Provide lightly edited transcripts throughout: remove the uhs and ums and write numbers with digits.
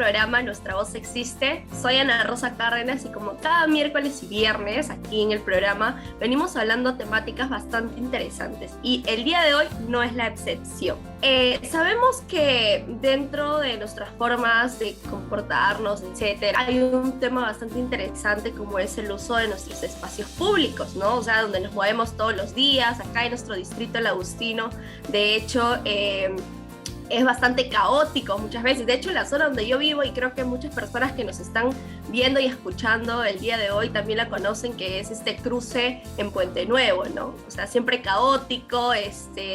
programa Nuestra Voz Existe. Soy Ana Rosa Cárdenas y como cada miércoles y viernes aquí en el programa venimos hablando temáticas bastante interesantes y el día de hoy no es la excepción. Sabemos que dentro de nuestras formas de comportarnos, etcétera, hay un tema bastante interesante como es el uso de nuestros espacios públicos, ¿no? O sea, donde nos movemos todos los días, acá en nuestro distrito El Agustino. De hecho, es bastante caótico muchas veces. De hecho, la zona donde yo vivo, y creo que muchas personas que nos están viendo y escuchando el día de hoy también la conocen, que es este cruce en Puente Nuevo, ¿no? O sea, siempre caótico,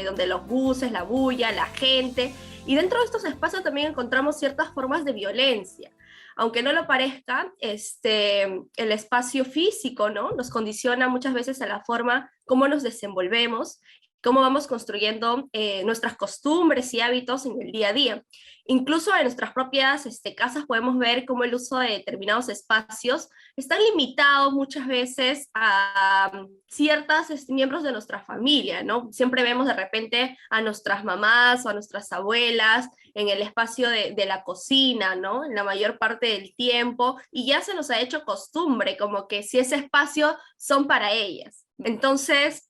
donde los buses, la bulla, la gente. Y dentro de estos espacios también encontramos ciertas formas de violencia. Aunque no lo parezca, el espacio físico, ¿no? Nos condiciona muchas veces a la forma como nos desenvolvemos, cómo vamos construyendo nuestras costumbres y hábitos en el día a día. Incluso en nuestras propias casas podemos ver cómo el uso de determinados espacios están limitados muchas veces a ciertos miembros de nuestra familia, ¿no? Siempre vemos de repente a nuestras mamás o a nuestras abuelas en el espacio de la cocina, ¿no? En la mayor parte del tiempo, y ya se nos ha hecho costumbre, como que si ese espacio son para ellas. Entonces,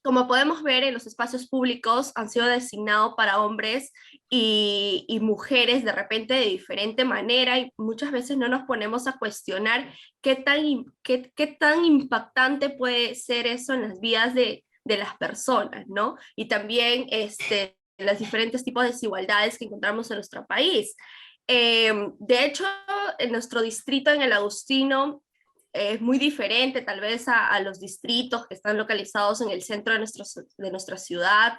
como podemos ver, en los espacios públicos han sido designados para hombres y mujeres de repente de diferente manera, y muchas veces no nos ponemos a cuestionar qué tan impactante puede ser eso en las vidas de las personas, ¿no? Y también los diferentes tipos de desigualdades que encontramos en nuestro país. De hecho, en nuestro distrito, en el Agustino, es muy diferente tal vez a los distritos que están localizados en el centro de nuestra ciudad.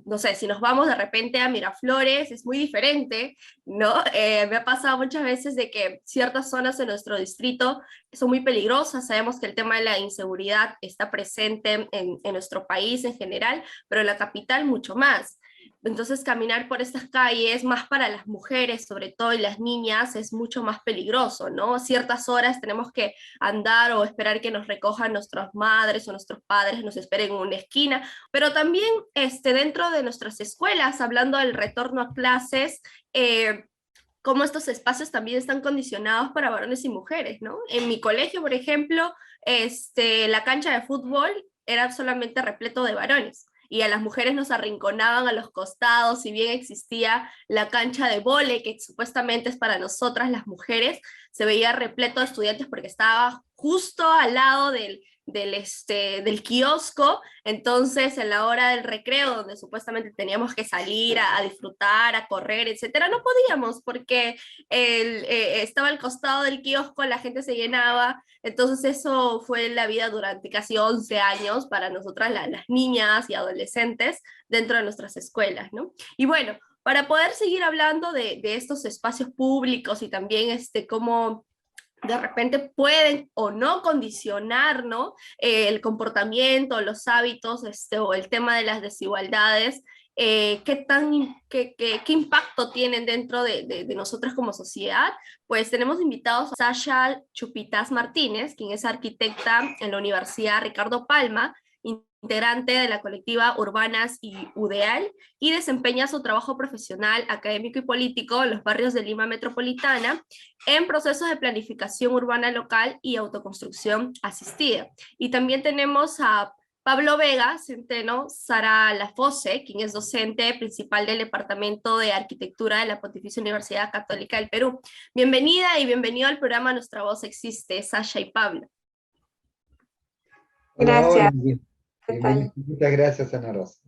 No sé, si nos vamos de repente a Miraflores, es muy diferente, ¿no? Me ha pasado muchas veces de que ciertas zonas de nuestro distrito son muy peligrosas. Sabemos que el tema de la inseguridad está presente en nuestro país en general, pero en la capital mucho más. Entonces caminar por estas calles, más para las mujeres sobre todo y las niñas, es mucho más peligroso, ¿no? A ciertas horas tenemos que andar o esperar que nos recojan nuestras madres o nuestros padres, nos esperen en una esquina, pero también dentro de nuestras escuelas, hablando del retorno a clases, cómo estos espacios también están condicionados para varones y mujeres, ¿no? En mi colegio, por ejemplo, la cancha de fútbol era solamente repleto de varones, y a las mujeres nos arrinconaban a los costados. Si bien existía la cancha de vóley, que supuestamente es para nosotras las mujeres, se veía repleto de estudiantes porque estaba justo al lado del kiosco. Entonces en la hora del recreo, donde supuestamente teníamos que salir a disfrutar, a correr, etcétera, no podíamos porque estaba al costado del kiosco, la gente se llenaba. Entonces eso fue la vida durante casi 11 años para nosotras, las niñas y adolescentes dentro de nuestras escuelas, ¿no? Y bueno, para poder seguir hablando de estos espacios públicos y también cómo de repente pueden o no condicionar, ¿no? El comportamiento, los hábitos, o el tema de las desigualdades, qué impacto tienen dentro de nosotros como sociedad. Pues tenemos invitados a Sasha Chupitas Martínez, quien es arquitecta en la Universidad Ricardo Palma, integrante de la colectiva Urbanas y UDEAL, y desempeña su trabajo profesional, académico y político en los barrios de Lima Metropolitana, en procesos de planificación urbana local y autoconstrucción asistida. Y también tenemos a Pablo Vega Centeno Sara Lafose, quien es docente principal del Departamento de Arquitectura de la Pontificia Universidad Católica del Perú. Bienvenida y bienvenido al programa Nuestra Voz Existe, Sasha y Pablo. Hola, hola. Gracias. ¿Qué tal? Muchas gracias, Ana Rosa.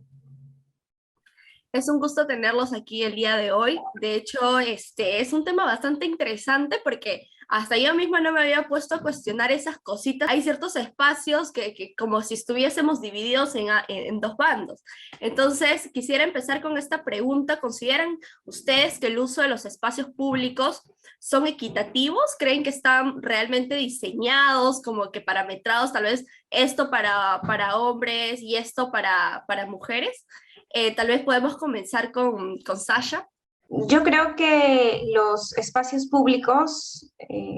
Es un gusto tenerlos aquí el día de hoy. De hecho, es un tema bastante interesante porque hasta yo misma no me había puesto a cuestionar esas cositas. Hay ciertos espacios que como si estuviésemos divididos en dos bandos. Entonces, quisiera empezar con esta pregunta. ¿Consideran ustedes que el uso de los espacios públicos son equitativos? ¿Creen que están realmente diseñados, como que parametrados, tal vez esto para hombres y esto para mujeres? Tal vez podemos comenzar con Sasha. Yo creo que los espacios públicos,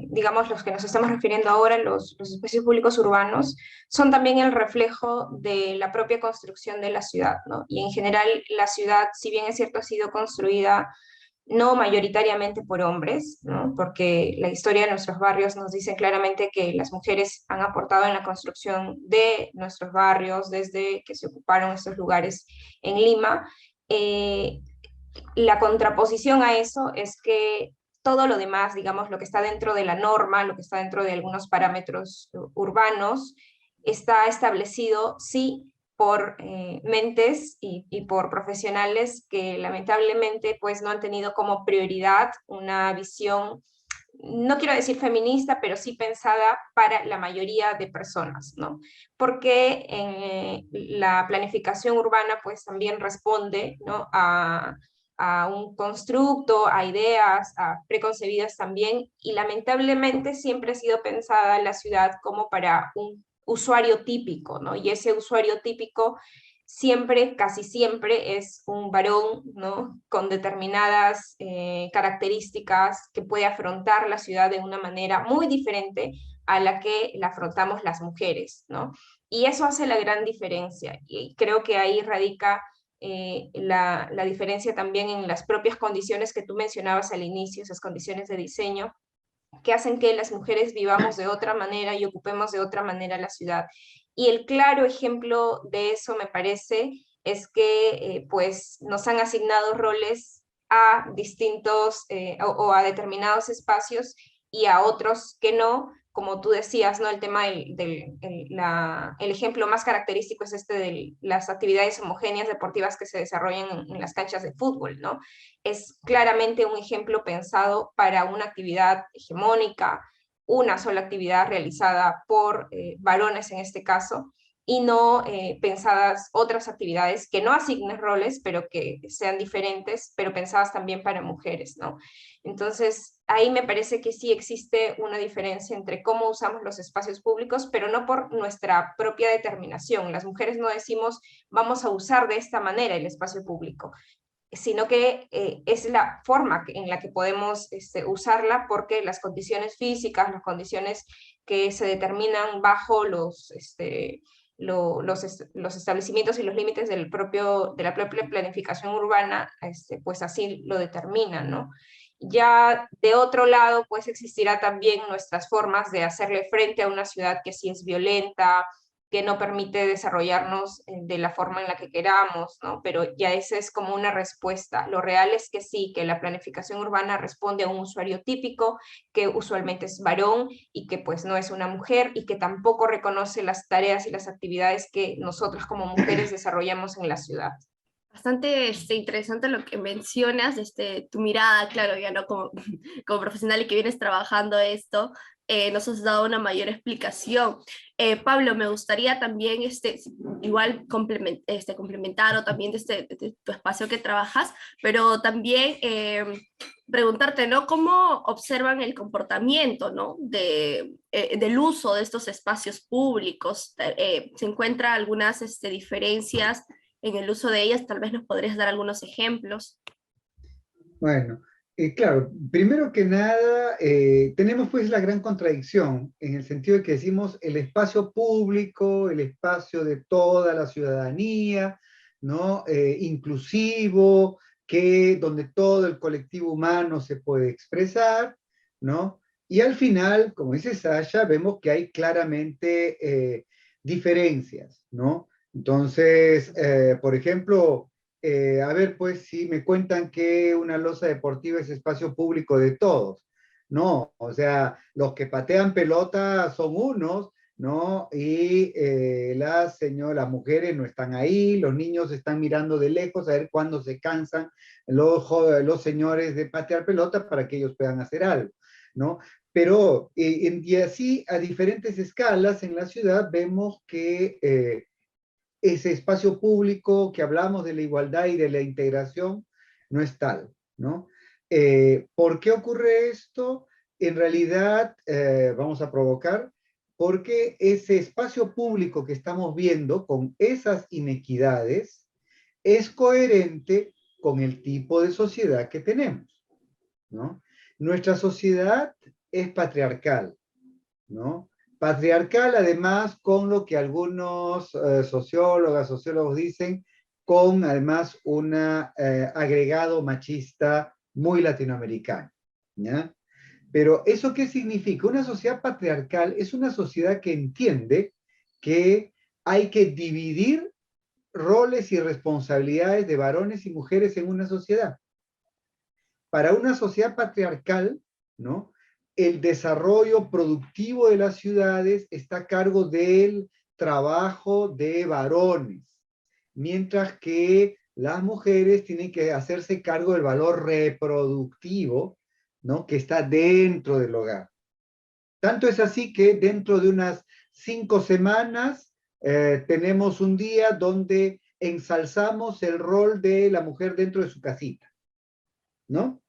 digamos los que nos estamos refiriendo ahora, los espacios públicos urbanos, son también el reflejo de la propia construcción de la ciudad, ¿no? Y en general la ciudad, si bien es cierto, ha sido construida no mayoritariamente por hombres, ¿no? Porque la historia de nuestros barrios nos dice claramente que las mujeres han aportado en la construcción de nuestros barrios desde que se ocuparon estos lugares en Lima. Eh, la contraposición a eso es que todo lo demás, digamos, lo que está dentro de la norma, lo que está dentro de algunos parámetros urbanos, está establecido, sí, por mentes y por profesionales que lamentablemente pues no han tenido como prioridad una visión, no quiero decir feminista, pero sí pensada para la mayoría de personas, ¿no? Porque la planificación urbana pues también responde, ¿no? A un constructo, a ideas, a preconcebidas también, y lamentablemente siempre ha sido pensada la ciudad como para un usuario típico, ¿no? Y ese usuario típico siempre, casi siempre, es un varón, ¿no? Con determinadas características que puede afrontar la ciudad de una manera muy diferente a la que la afrontamos las mujeres, ¿no? Y eso hace la gran diferencia, y creo que ahí radica la diferencia también en las propias condiciones que tú mencionabas al inicio, esas condiciones de diseño, que hacen que las mujeres vivamos de otra manera y ocupemos de otra manera la ciudad. Y el claro ejemplo de eso, me parece, es que pues nos han asignado roles a distintos o a determinados espacios y a otros que no, como tú decías, ¿no? El tema el ejemplo más característico es este de las actividades homogéneas deportivas que se desarrollan en las canchas de fútbol, ¿no? Es claramente un ejemplo pensado para una actividad hegemónica, una sola actividad realizada por varones en este caso, y no pensadas otras actividades que no asignen roles, pero que sean diferentes, pero pensadas también para mujeres, ¿no? Entonces, ahí me parece que sí existe una diferencia entre cómo usamos los espacios públicos, pero no por nuestra propia determinación. Las mujeres no decimos, vamos a usar de esta manera el espacio público, sino que es la forma en la que podemos usarla, porque las condiciones físicas, las condiciones que se determinan bajo los establecimientos y los límites de la propia planificación urbana, pues así lo determinan, ¿no? Ya de otro lado, pues existirá también nuestras formas de hacerle frente a una ciudad que sí es violenta, que no permite desarrollarnos de la forma en la que queramos, ¿no? Pero ya esa es como una respuesta. Lo real es que sí, que la planificación urbana responde a un usuario típico, que usualmente es varón y que pues no es una mujer, y que tampoco reconoce las tareas y las actividades que nosotros como mujeres desarrollamos en la ciudad. Bastante interesante lo que mencionas, tu mirada, claro, ya no como, como profesional y que vienes trabajando esto, nos has dado una mayor explicación. Pablo, me gustaría también igual complementar o también de tu espacio que trabajas, pero también preguntarte, ¿no? ¿Cómo observan el comportamiento, ¿no? Del uso de estos espacios públicos? ¿Se encuentran algunas diferencias en el uso de ellas? Tal vez nos podrías dar algunos ejemplos. Bueno, claro, primero que nada, tenemos pues la gran contradicción en el sentido de que decimos el espacio público, el espacio de toda la ciudadanía, ¿no? Inclusivo, donde todo el colectivo humano se puede expresar, ¿no? Y al final, como dice Sasha, vemos que hay claramente diferencias, ¿no? Entonces, por ejemplo, a ver, pues si me cuentan que una losa deportiva es espacio público de todos. No, o sea, los que patean pelota son unos, ¿no? Y las mujeres no están ahí, los niños están mirando de lejos a ver cuándo se cansan los señores de patear pelota para que ellos puedan hacer algo, ¿no? Pero, y así, a diferentes escalas en la ciudad, vemos que ese espacio público que hablamos de la igualdad y de la integración no es tal, ¿no? ¿Por qué ocurre esto? En realidad, vamos a provocar, porque ese espacio público que estamos viendo con esas inequidades es coherente con el tipo de sociedad que tenemos, ¿no? Nuestra sociedad es patriarcal, ¿no? Patriarcal, además, con lo que algunos sociólogos dicen, con además un agregado machista muy latinoamericano, ¿ya? Pero ¿eso qué significa? Una sociedad patriarcal es una sociedad que entiende que hay que dividir roles y responsabilidades de varones y mujeres en una sociedad. Para una sociedad patriarcal, ¿no? El desarrollo productivo de las ciudades está a cargo del trabajo de varones, mientras que las mujeres tienen que hacerse cargo del valor reproductivo, ¿no? Que está dentro del hogar. Tanto es así que dentro de unas 5 semanas tenemos un día donde ensalzamos el rol de la mujer dentro de su casita, ¿no?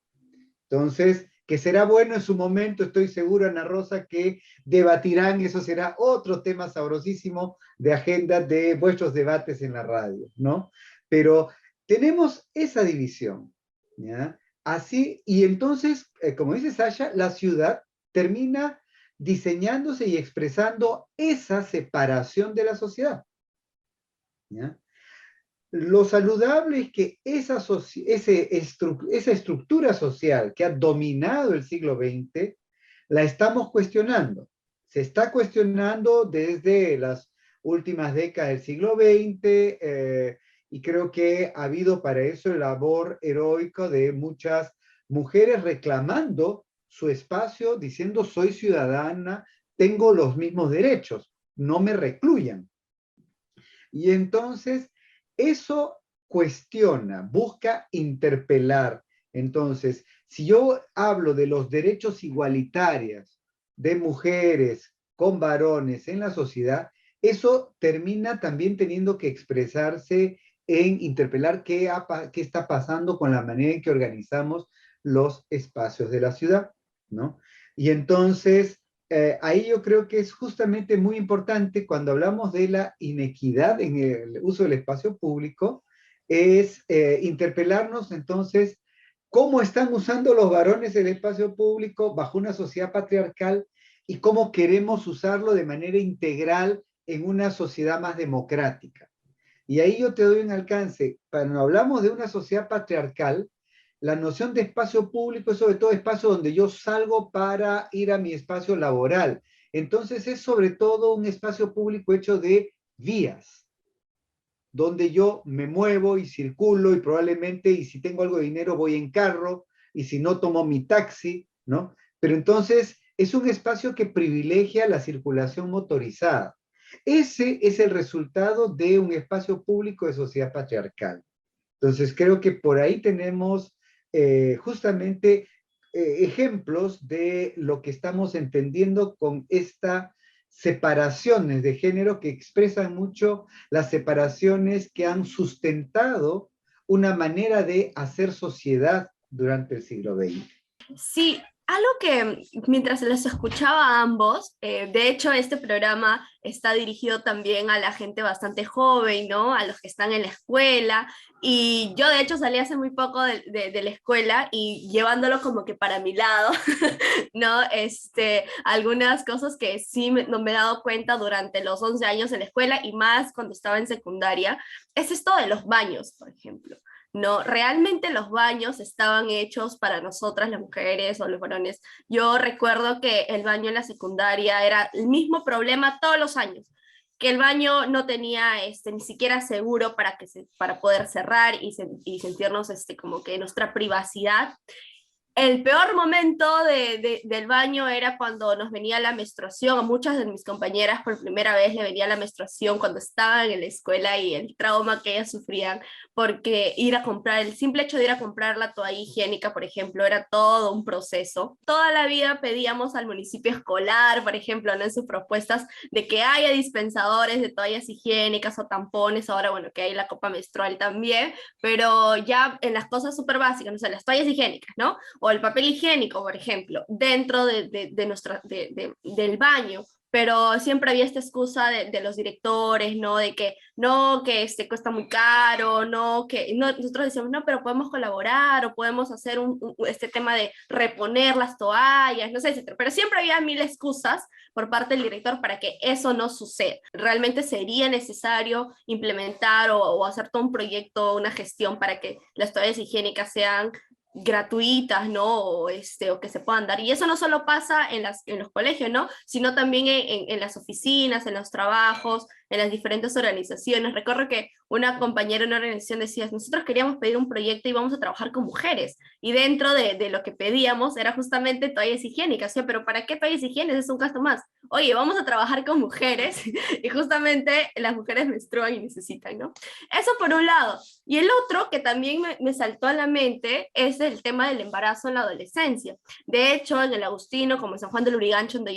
Entonces, que será bueno en su momento, estoy seguro, Ana Rosa, que debatirán, eso será otro tema sabrosísimo de agenda de vuestros debates en la radio, ¿no? Pero tenemos esa división, ¿ya? Así, y entonces, como dice Sasha, la ciudad termina diseñándose y expresando esa separación de la sociedad, ¿ya? Lo saludable es que esa estructura social que ha dominado el siglo XX, la estamos cuestionando. Se está cuestionando desde las últimas décadas del siglo XX, y creo que ha habido para eso el labor heroico de muchas mujeres reclamando su espacio, diciendo soy ciudadana, tengo los mismos derechos, no me recluyan. Y entonces eso cuestiona, busca interpelar. Entonces, si yo hablo de los derechos igualitarios de mujeres con varones en la sociedad, eso termina también teniendo que expresarse en interpelar qué está pasando con la manera en que organizamos los espacios de la ciudad, ¿no? Y entonces, ahí yo creo que es justamente muy importante cuando hablamos de la inequidad en el uso del espacio público, es interpelarnos entonces cómo están usando los varones el espacio público bajo una sociedad patriarcal y cómo queremos usarlo de manera integral en una sociedad más democrática. Y ahí yo te doy un alcance. Cuando hablamos de una sociedad patriarcal, la noción de espacio público es sobre todo espacio donde yo salgo para ir a mi espacio laboral. Entonces es sobre todo un espacio público hecho de vías, donde yo me muevo y circulo y probablemente, y si tengo algo de dinero, voy en carro, y si no, tomo mi taxi, ¿no? Pero entonces es un espacio que privilegia la circulación motorizada. Ese es el resultado de un espacio público de sociedad patriarcal. Entonces creo que por ahí tenemos justamente ejemplos de lo que estamos entendiendo con esta separaciones de género que expresan mucho las separaciones que han sustentado una manera de hacer sociedad durante el siglo XX. Sí, algo que mientras les escuchaba a ambos, de hecho este programa está dirigido también a la gente bastante joven, ¿no? A los que están en la escuela, y yo de hecho salí hace muy poco de la escuela y llevándolo como que para mi lado, ¿no? Algunas cosas que sí no me he dado cuenta durante los 11 años en la escuela y más cuando estaba en secundaria, es esto de los baños, por ejemplo. No, realmente los baños estaban hechos para nosotras, las mujeres o los varones. Yo recuerdo que el baño en la secundaria era el mismo problema todos los años, que el baño no tenía ni siquiera seguro para poder cerrar y sentirnos como que nuestra privacidad. El peor momento del baño era cuando nos venía la menstruación. A muchas de mis compañeras por primera vez le venía la menstruación cuando estaban en la escuela y el trauma que ellas sufrían, porque el simple hecho de ir a comprar la toalla higiénica, por ejemplo, era todo un proceso. Toda la vida pedíamos al municipio escolar, por ejemplo, ¿no? En sus propuestas de que haya dispensadores de toallas higiénicas o tampones, ahora bueno, que hay la copa menstrual también, pero ya en las cosas súper básicas, no sé, las toallas higiénicas, ¿no? O el papel higiénico, por ejemplo, dentro del baño, pero siempre había esta excusa de los directores, ¿no? De que no, que cuesta muy caro, no, que no, nosotros decíamos, no, pero podemos colaborar o podemos hacer este tema de reponer las toallas, no sé, etcétera. Pero siempre había mil excusas por parte del director para que eso no suceda. Realmente sería necesario implementar o hacer todo un proyecto, una gestión para que las toallas higiénicas sean gratuitas, ¿no? O que se puedan dar. Y eso no solo pasa en los colegios, ¿no? Sino también en las oficinas, en los trabajos, en las diferentes organizaciones. Recuerdo que una compañera en una organización decía, nosotros queríamos pedir un proyecto y vamos a trabajar con mujeres. Y dentro de lo que pedíamos era justamente toallas higiénicas. O sea, pero ¿para qué toallas higiénicas? Es un gasto más. Oye, vamos a trabajar con mujeres y justamente las mujeres menstruan y necesitan, ¿no? Eso por un lado. Y el otro que también me saltó a la mente es el tema del embarazo en la adolescencia. De hecho, en el Agustino, como en San Juan del Lurigancho, donde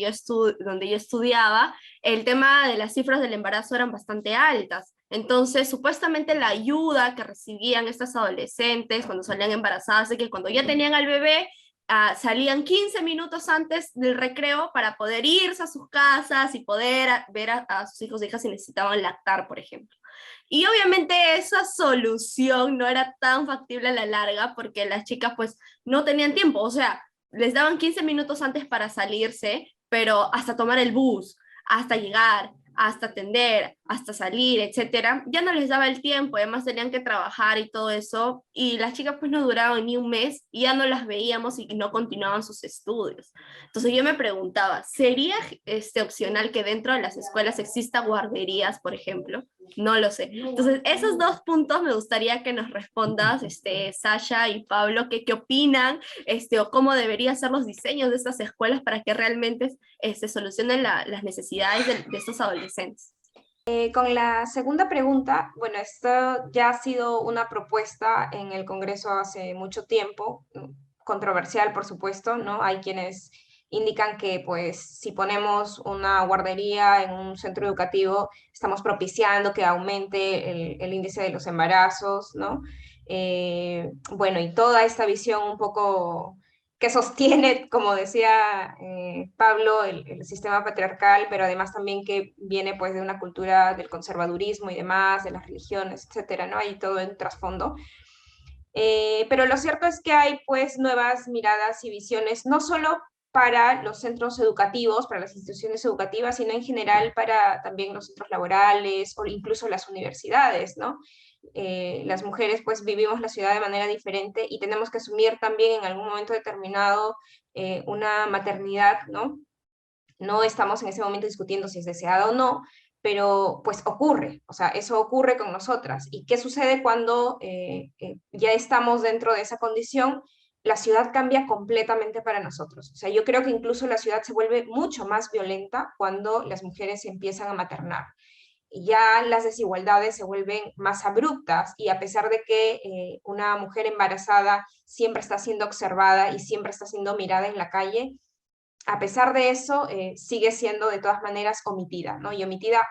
yo estudiaba, el tema de las cifras del embarazo eran bastante altas. Entonces, supuestamente la ayuda que recibían estas adolescentes cuando salían embarazadas, es que cuando ya tenían al bebé, salían 15 minutos antes del recreo para poder irse a sus casas y poder ver a sus hijos e hijas si necesitaban lactar, por ejemplo. Y obviamente esa solución no era tan factible a la larga porque las chicas pues no tenían tiempo, o sea, les daban 15 minutos antes para salirse, pero hasta tomar el bus, hasta llegar, hasta atender, hasta salir, etcétera, ya no les daba el tiempo, además tenían que trabajar y todo eso, y las chicas pues no duraban ni un mes, y ya no las veíamos y no continuaban sus estudios. Entonces yo me preguntaba, ¿sería opcional que dentro de las escuelas exista guarderías, por ejemplo? No lo sé. Entonces, esos dos puntos me gustaría que nos respondas, Sasha y Pablo, qué opinan, o cómo deberían ser los diseños de estas escuelas para que realmente solucionen las necesidades de estos adolescentes. Con la segunda pregunta, bueno, esto ya ha sido una propuesta en el Congreso hace mucho tiempo, controversial, por supuesto, ¿no? Hay quienes indican que, pues, si ponemos una guardería en un centro educativo, estamos propiciando que aumente el índice de los embarazos, ¿no? Bueno, y toda esta visión un poco que sostiene, como decía Pablo, el sistema patriarcal, pero además también que viene pues de una cultura del conservadurismo y demás, de las religiones, etcétera, ¿no? Hay todo en trasfondo. Pero lo cierto es que hay pues nuevas miradas y visiones, no solo para los centros educativos, para las instituciones educativas, sino en general para también los centros laborales o incluso las universidades, ¿no? Las mujeres pues vivimos la ciudad de manera diferente y tenemos que asumir también en algún momento determinado una maternidad, ¿no? No estamos en ese momento discutiendo si es deseada o no, pero pues ocurre, o sea, eso ocurre con nosotras. ¿Y qué sucede cuando ya estamos dentro de esa condición? La ciudad cambia completamente para nosotros. O sea, yo creo que incluso la ciudad se vuelve mucho más violenta cuando las mujeres empiezan a maternar. Ya las desigualdades se vuelven más abruptas y a pesar de que una mujer embarazada siempre está siendo observada y siempre está siendo mirada en la calle, a pesar de eso sigue siendo de todas maneras omitida, ¿no? Y omitida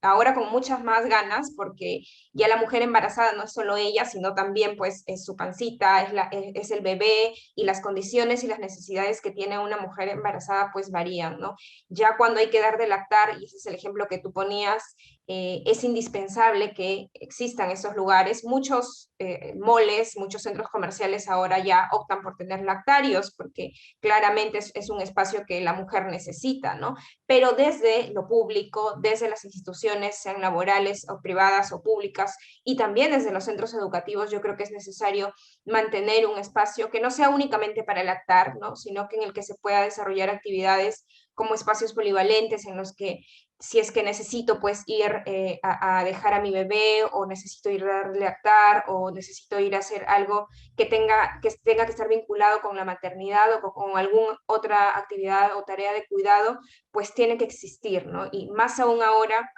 ahora con muchas más ganas porque ya la mujer embarazada no es solo ella, sino también pues es su pancita, es el bebé y las condiciones y las necesidades que tiene una mujer embarazada pues varían, ¿no? Ya cuando hay que dar de lactar, y ese es el ejemplo que tú ponías, es indispensable que existan esos lugares. Muchos moles, muchos centros comerciales ahora ya optan por tener lactarios porque claramente es un espacio que la mujer necesita, ¿no? Pero desde lo público, desde las instituciones, sean laborales o privadas o públicas, y también desde los centros educativos, yo creo que es necesario mantener un espacio que no sea únicamente para lactar, ¿no? Sino que en el que se pueda desarrollar actividades como espacios polivalentes en los que si es que necesito pues ir a dejar a mi bebé o necesito ir a lactar o necesito ir a hacer algo que tenga que estar vinculado con la maternidad o con alguna otra actividad o tarea de cuidado, pues tiene que existir, ¿no? Y más aún ahora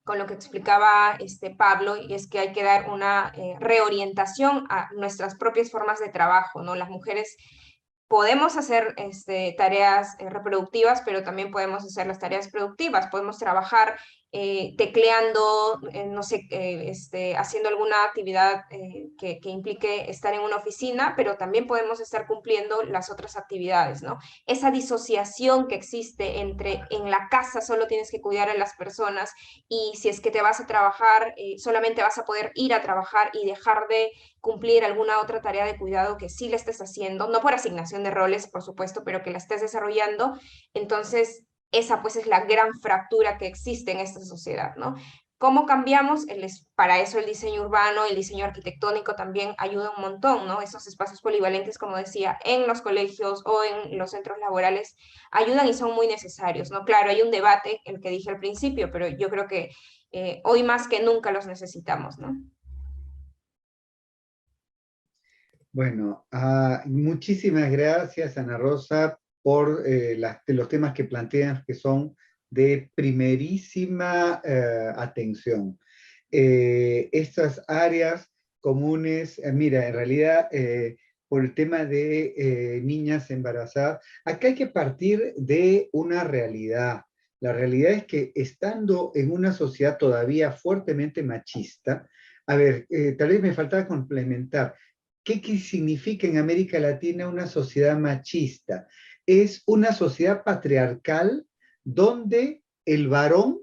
con lo que explicaba Pablo, y es que hay que dar una reorientación a nuestras propias formas de trabajo, ¿no? Las mujeres podemos hacer tareas reproductivas, pero también podemos hacer las tareas productivas, podemos trabajar tecleando, no sé, haciendo alguna actividad que implique estar en una oficina, pero también podemos estar cumpliendo las otras actividades, ¿no? Esa disociación que existe entre en la casa solo tienes que cuidar a las personas y si es que te vas a trabajar, solamente vas a poder ir a trabajar y dejar de cumplir alguna otra tarea de cuidado que sí le estés haciendo, no por asignación de roles, por supuesto, pero que la estés desarrollando, entonces esa pues es la gran fractura que existe en esta sociedad, ¿no? ¿Cómo cambiamos? Para eso el diseño urbano, el diseño arquitectónico también ayuda un montón, ¿no? Esos espacios polivalentes, como decía, en los colegios o en los centros laborales ayudan y son muy necesarios, ¿no? Claro, hay un debate, el que dije al principio, pero yo creo que hoy más que nunca los necesitamos, ¿no? Bueno, muchísimas gracias, Ana Rosa, por los temas que plantean, que son de primerísima atención. Estas áreas comunes, mira, en realidad, por el tema de niñas embarazadas, acá hay que partir de una realidad. La realidad es que estando en una sociedad todavía fuertemente machista, a ver, tal vez me faltaba complementar. ¿Qué significa en América Latina una sociedad machista? Es una sociedad patriarcal donde el varón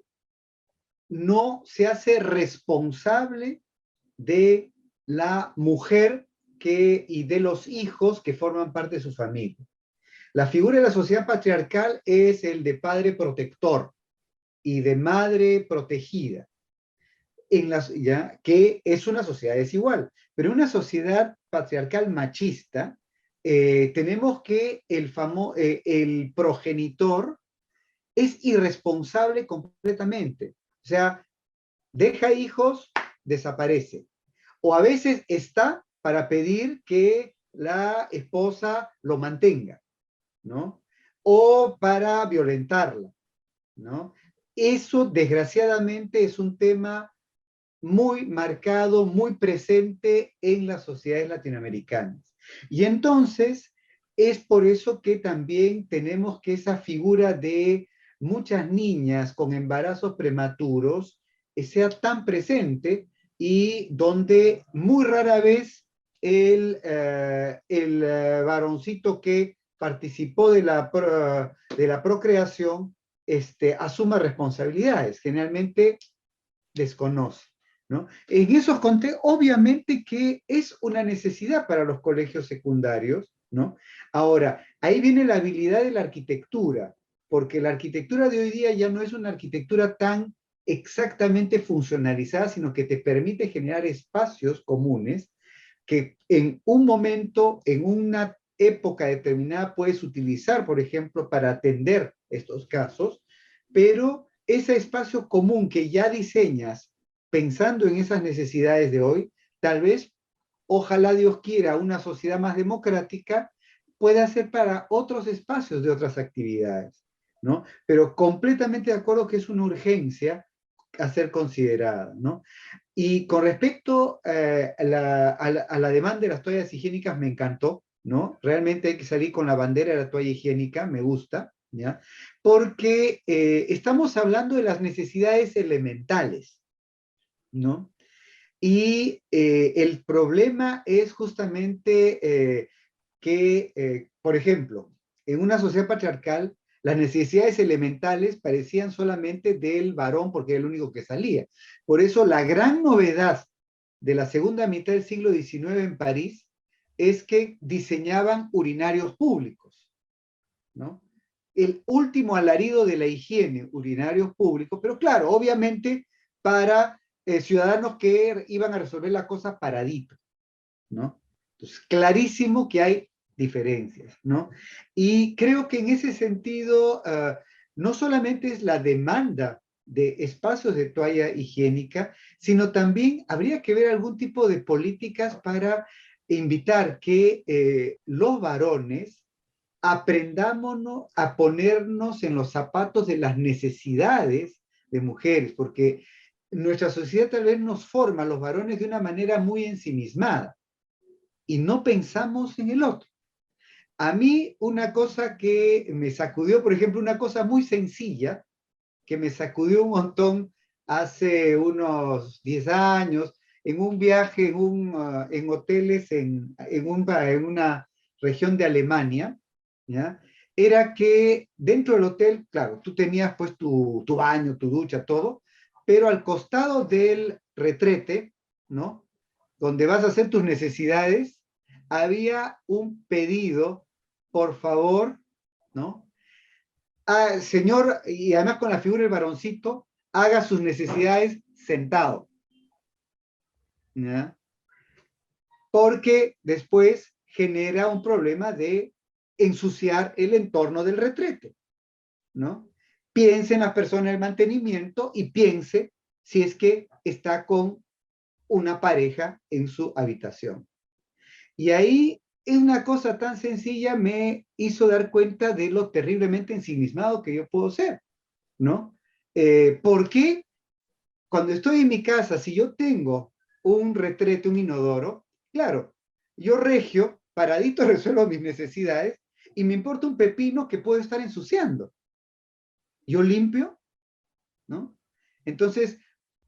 no se hace responsable de la mujer y de los hijos que forman parte de su familia. La figura de la sociedad patriarcal es el de padre protector y de madre protegida, que es una sociedad desigual. Pero en una sociedad patriarcal machista, tenemos que el progenitor es irresponsable completamente. O sea, deja hijos, desaparece. O a veces está para pedir que la esposa lo mantenga, ¿no? O para violentarla, ¿no? Eso, desgraciadamente, es un tema muy marcado, muy presente en las sociedades latinoamericanas. Y entonces, es por eso que también tenemos que esa figura de muchas niñas con embarazos prematuros sea tan presente y donde muy rara vez el varoncito que participó de la procreación asuma responsabilidades. Generalmente desconoce, ¿no? En esos contextos, obviamente que es una necesidad para los colegios secundarios, ¿no? Ahora, ahí viene la habilidad de la arquitectura, porque la arquitectura de hoy día ya no es una arquitectura tan exactamente funcionalizada, sino que te permite generar espacios comunes que en un momento, en una época determinada, puedes utilizar, por ejemplo, para atender estos casos, pero ese espacio común que ya diseñas pensando en esas necesidades de hoy, tal vez, ojalá Dios quiera, una sociedad más democrática pueda ser para otros espacios de otras actividades, ¿no? Pero completamente de acuerdo que es una urgencia a ser considerada, ¿no? Y con respecto a la demanda de las toallas higiénicas, me encantó, ¿no? Realmente hay que salir con la bandera de la toalla higiénica, me gusta, ¿ya? Porque estamos hablando de las necesidades elementales, ¿no? Y el problema es justamente por ejemplo, en una sociedad patriarcal, las necesidades elementales parecían solamente del varón porque era el único que salía. Por eso la gran novedad de la segunda mitad del siglo XIX en París es que diseñaban urinarios públicos, ¿no? El último alarido de la higiene, urinarios públicos, pero claro, obviamente para ciudadanos que iban a resolver la cosa paradito, ¿no? Entonces, clarísimo que hay diferencias, ¿no? Y creo que en ese sentido, no solamente es la demanda de espacios de toalla higiénica, sino también habría que ver algún tipo de políticas para invitar que los varones aprendámonos a ponernos en los zapatos de las necesidades de mujeres, porque nuestra sociedad tal vez nos forma a los varones de una manera muy ensimismada y no pensamos en el otro. A mí una cosa que me sacudió, por ejemplo, una cosa muy sencilla, que me sacudió un montón hace unos 10 años, en un viaje en hoteles en una región de Alemania, ¿ya? Era que dentro del hotel, claro, tú tenías pues tu baño, tu ducha, todo, pero al costado del retrete, ¿no? Donde vas a hacer tus necesidades, había un pedido, por favor, ¿no? Señor, y además con la figura del varoncito, haga sus necesidades sentado, ¿ya? Porque después genera un problema de ensuciar el entorno del retrete, ¿no? Piense en las personas del mantenimiento y piense si es que está con una pareja en su habitación. Y ahí es una cosa tan sencilla, me hizo dar cuenta de lo terriblemente ensimismado que yo puedo ser, ¿no? ¿Por qué? Cuando estoy en mi casa, si yo tengo un retrete, un inodoro, claro, yo regio, paradito resuelvo mis necesidades y me importa un pepino que puedo estar ensuciando. Yo limpio, ¿no? Entonces,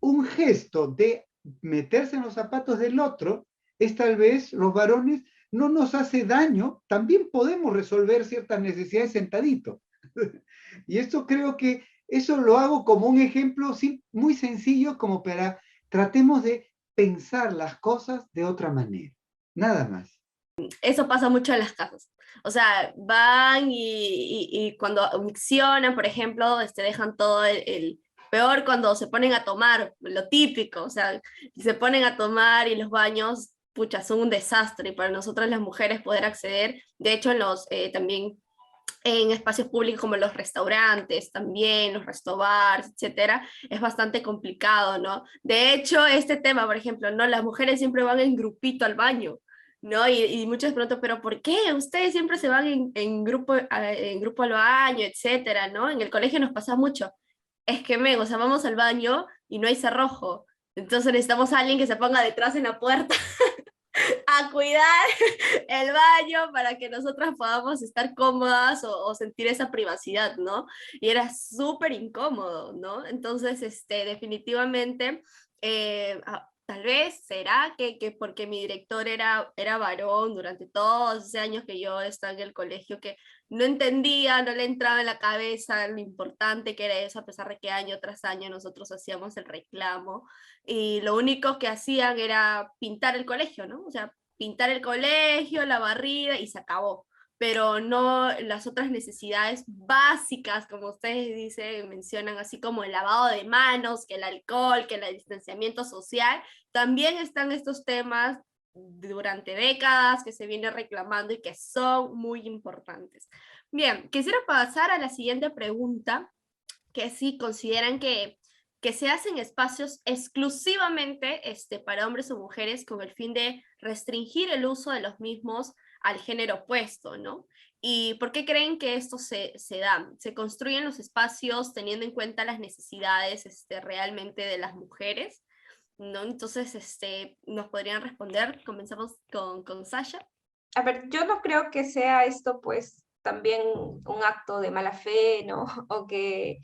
un gesto de meterse en los zapatos del otro es tal vez, los varones, no nos hace daño, también podemos resolver ciertas necesidades sentadito. Y esto creo que eso lo hago como un ejemplo muy sencillo, como para tratemos de pensar las cosas de otra manera. Nada más. Eso pasa mucho en las casas. O sea, van y cuando miccionan, por ejemplo, dejan todo peor cuando se ponen a tomar, lo típico, o sea, se ponen a tomar y los baños, pucha, son un desastre y para nosotras las mujeres poder acceder, de hecho en los también en espacios públicos como los restaurantes, también los restobars, etcétera, es bastante complicado, ¿no? De hecho, este tema, por ejemplo, ¿no? Las mujeres siempre van en grupito al baño, ¿no? Y muchos preguntan, ¿pero por qué? Ustedes siempre se van en grupo al baño, etcétera, ¿no? En el colegio nos pasa mucho. Es que, o sea, vamos al baño y no hay cerrojo. Entonces necesitamos a alguien que se ponga detrás en la puerta a cuidar el baño para que nosotras podamos estar cómodas o sentir esa privacidad, ¿no? Y era súper incómodo, ¿no? Entonces, definitivamente, tal vez será que porque mi director era varón durante todos esos años que yo estaba en el colegio, que no entendía, no le entraba en la cabeza lo importante que era eso, a pesar de que año tras año nosotros hacíamos el reclamo y lo único que hacían era pintar el colegio, ¿no? O sea, pintar el colegio, la barrida y se acabó, pero no las otras necesidades básicas, como ustedes dicen, mencionan, así como el lavado de manos, que el alcohol, que el distanciamiento social, también están estos temas durante décadas que se viene reclamando y que son muy importantes. Bien, quisiera pasar a la siguiente pregunta, que si consideran que se hacen espacios exclusivamente para hombres o mujeres con el fin de restringir el uso de los mismos al género opuesto, ¿no? ¿Y por qué creen que esto se da? ¿Se construyen los espacios teniendo en cuenta las necesidades realmente de las mujeres? ¿No? Entonces, ¿nos podrían responder? Comenzamos con Sasha. A ver, yo no creo que sea esto pues también un acto de mala fe, ¿no? O que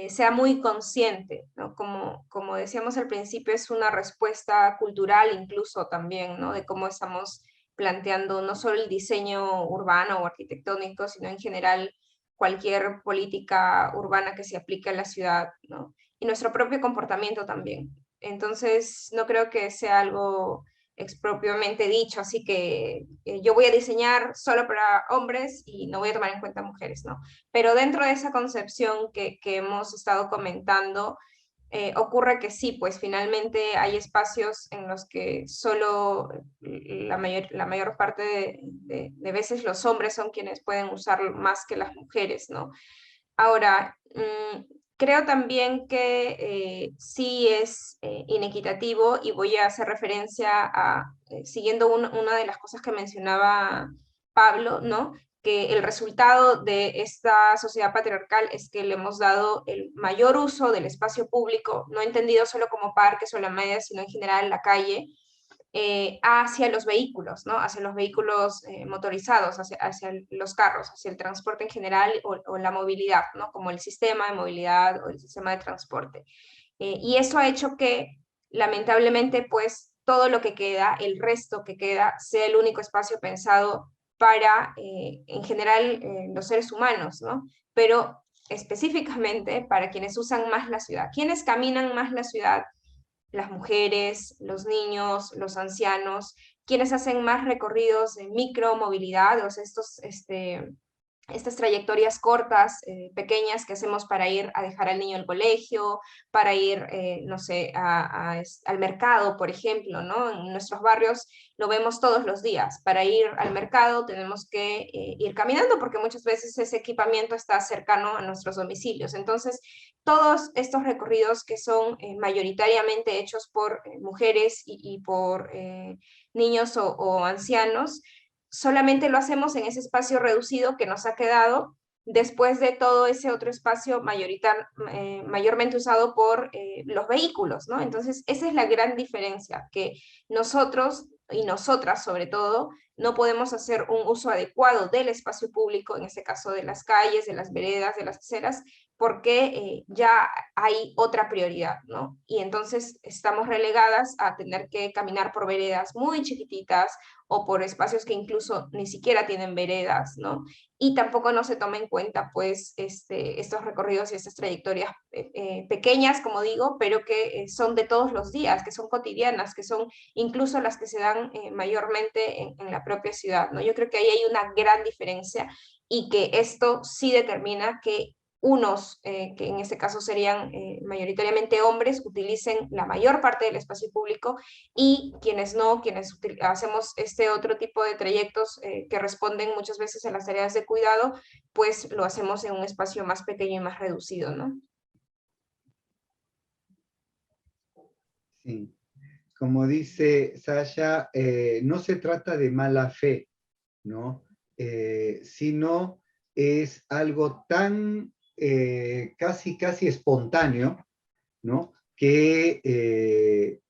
sea muy consciente, ¿no? Como decíamos al principio, es una respuesta cultural incluso también, ¿no? De cómo estamos planteando no solo el diseño urbano o arquitectónico, sino en general cualquier política urbana que se aplique a la ciudad, ¿no? Y nuestro propio comportamiento también. Entonces, no creo que sea algo expropiamente dicho, así que yo voy a diseñar solo para hombres y no voy a tomar en cuenta mujeres, ¿no? Pero dentro de esa concepción que hemos estado comentando, ocurre que sí, pues finalmente hay espacios en los que solo la mayor parte de veces los hombres son quienes pueden usar más que las mujeres, ¿no? Ahora, creo también que sí es inequitativo y voy a hacer referencia a, siguiendo una de las cosas que mencionaba Pablo, ¿no? Que el resultado de esta sociedad patriarcal es que le hemos dado el mayor uso del espacio público, no entendido solo como parques o la media, sino en general la calle, hacia los vehículos, ¿no? Hacia los vehículos motorizados, hacia los carros, hacia el transporte en general o la movilidad, ¿no? Como el sistema de movilidad o el sistema de transporte. Y eso ha hecho que, lamentablemente, pues todo lo que queda, el resto que queda, sea el único espacio pensado para, en general, los seres humanos, ¿no? Pero específicamente para quienes usan más la ciudad, quienes caminan más la ciudad, las mujeres, los niños, los ancianos, quienes hacen más recorridos de micromovilidad, o sea, estas trayectorias cortas, pequeñas que hacemos para ir a dejar al niño al colegio, para ir, no sé, al mercado, por ejemplo, ¿no? En nuestros barrios lo vemos todos los días. Para ir al mercado tenemos que ir caminando porque muchas veces ese equipamiento está cercano a nuestros domicilios. Entonces, todos estos recorridos que son mayoritariamente hechos por mujeres y por niños o ancianos, solamente lo hacemos en ese espacio reducido que nos ha quedado después de todo ese otro espacio mayormente usado por los vehículos, ¿no? Entonces, esa es la gran diferencia, que nosotros y nosotras sobre todo, no podemos hacer un uso adecuado del espacio público, en este caso de las calles, de las veredas, de las aceras, porque ya hay otra prioridad, ¿no? Y entonces estamos relegadas a tener que caminar por veredas muy chiquititas o por espacios que incluso ni siquiera tienen veredas, ¿no? Y tampoco no se toma en cuenta, pues, estos recorridos y estas trayectorias pequeñas, como digo, pero que son de todos los días, que son cotidianas, que son incluso las que se dan mayormente en la propia ciudad, ¿no? Yo creo que ahí hay una gran diferencia y que esto sí determina que unos, que en este caso serían mayoritariamente hombres, utilicen la mayor parte del espacio público y quienes no, quienes hacemos este otro tipo de trayectos que responden muchas veces a las tareas de cuidado, pues lo hacemos en un espacio más pequeño y más reducido, ¿no? Sí. Como dice Sasha, no se trata de mala fe, ¿no? Sino es algo tan casi espontáneo, ¿no? Que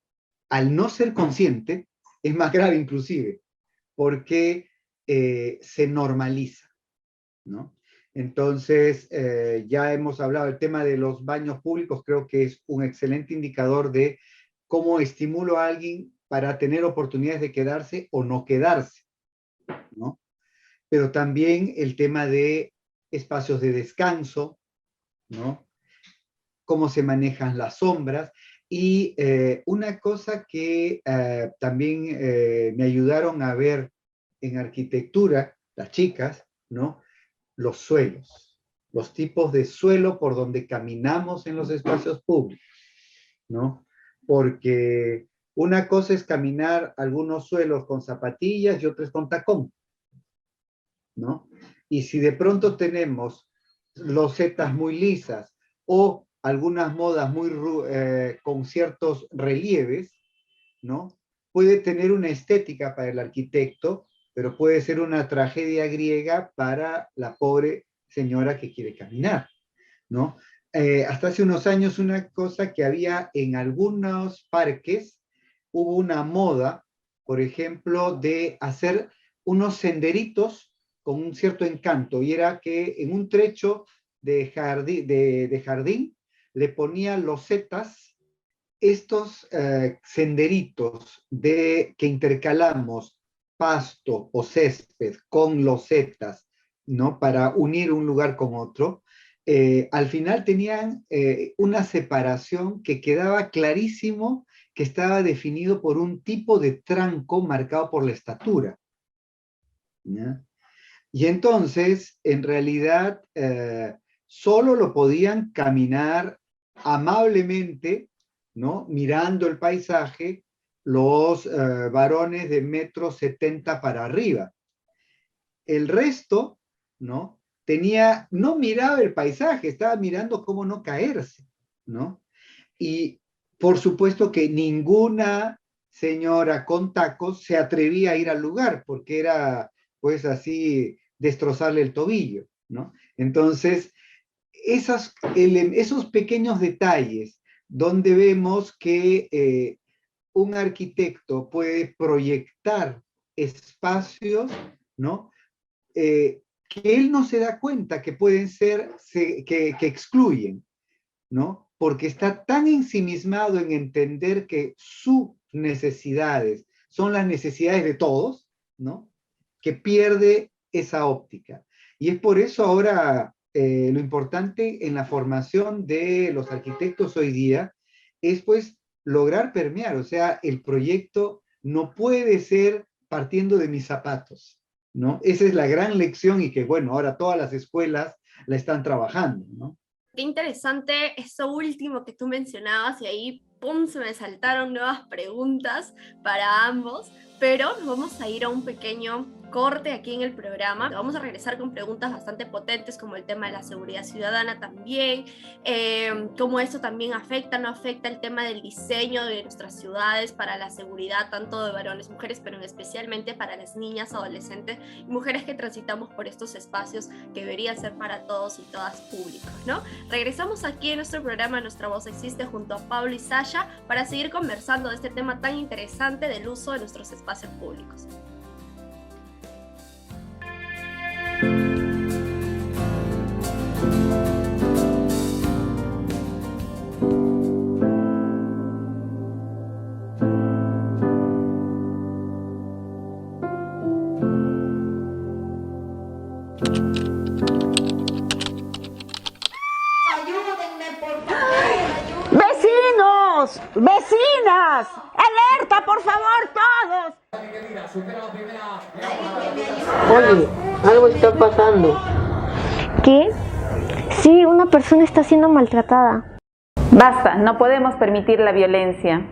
al no ser consciente es más grave inclusive, porque se normaliza, ¿no? Entonces, ya hemos hablado del tema de los baños públicos, creo que es un excelente indicador de cómo estimulo a alguien para tener oportunidades de quedarse o no quedarse, ¿no? Pero también el tema de espacios de descanso, ¿no? Cómo se manejan las sombras. Y una cosa que también me ayudaron a ver en arquitectura, las chicas, ¿no? Los suelos, los tipos de suelo por donde caminamos en los espacios públicos, ¿no? Porque una cosa es caminar algunos suelos con zapatillas y otros con tacón, ¿no? Y si de pronto tenemos losetas muy lisas o algunas modas con ciertos relieves, ¿no? Puede tener una estética para el arquitecto, pero puede ser una tragedia griega para la pobre señora que quiere caminar, ¿no? Hasta hace unos años una cosa que había en algunos parques, hubo una moda, por ejemplo, de hacer unos senderitos con un cierto encanto, y era que en un trecho de jardín le ponían losetas, estos senderitos que intercalamos pasto o césped con losetas, ¿no? Para unir un lugar con otro, al final tenían una separación que quedaba clarísimo que estaba definido por un tipo de tranco marcado por la estatura, ¿ya? Y entonces, en realidad, solo lo podían caminar amablemente, ¿no? Mirando el paisaje, los varones de 1,70 m para arriba. El resto, ¿no? No miraba el paisaje, estaba mirando cómo no caerse, ¿no? Y por supuesto que ninguna señora con tacos se atrevía a ir al lugar, porque era, pues así, destrozarle el tobillo, ¿no? Entonces, esos pequeños detalles donde vemos que un arquitecto puede proyectar espacios, ¿no? Que él no se da cuenta que pueden ser, que excluyen, ¿no? Porque está tan ensimismado en entender que sus necesidades son las necesidades de todos, ¿no? Que pierde esa óptica. Y es por eso ahora lo importante en la formación de los arquitectos hoy día es pues lograr permear, o sea, el proyecto no puede ser partiendo de mis zapatos, ¿no? Esa es la gran lección y que, bueno, ahora todas las escuelas la están trabajando, ¿no? Qué interesante eso último que tú mencionabas y ahí, ¡pum!, se me saltaron nuevas preguntas para ambos, pero nos vamos a ir a un pequeño corte aquí en el programa. Vamos a regresar con preguntas bastante potentes como el tema de la seguridad ciudadana también, cómo esto también afecta, no afecta el tema del diseño de nuestras ciudades para la seguridad tanto de varones, mujeres, pero especialmente para las niñas, adolescentes y mujeres que transitamos por estos espacios que deberían ser para todos y todas públicos, ¿no? Regresamos aquí en nuestro programa Nuestra Voz Existe junto a Pablo y Sasha para seguir conversando de este tema tan interesante del uso de nuestros espacios públicos. ¡Vecinos! ¡Vecinas! ¡Alerta, por favor, todos! Oye, algo está pasando. ¿Qué? Sí, una persona está siendo maltratada. Basta, no podemos permitir la violencia.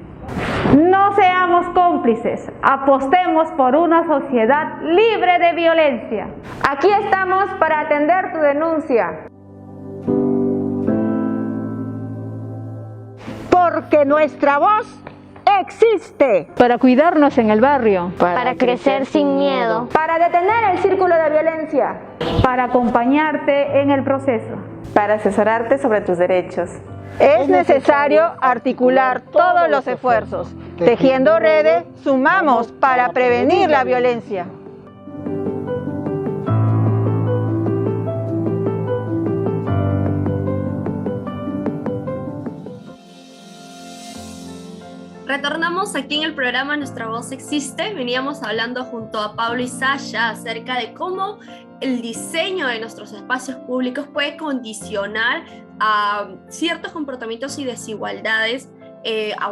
No seamos cómplices, apostemos por una sociedad libre de violencia. Aquí estamos para atender tu denuncia. Porque nuestra voz existe. Para cuidarnos en el barrio. Para crecer sin miedo. Para detener el círculo de violencia. Para acompañarte en el proceso. Para asesorarte sobre tus derechos. Es necesario articular todos los esfuerzos. Tejiendo redes, sumamos para prevenir la violencia. Retornamos aquí en el programa Nuestra Voz Existe. Veníamos hablando junto a Pablo y Sasha acerca de cómo el diseño de nuestros espacios públicos puede condicionar a ciertos comportamientos y desigualdades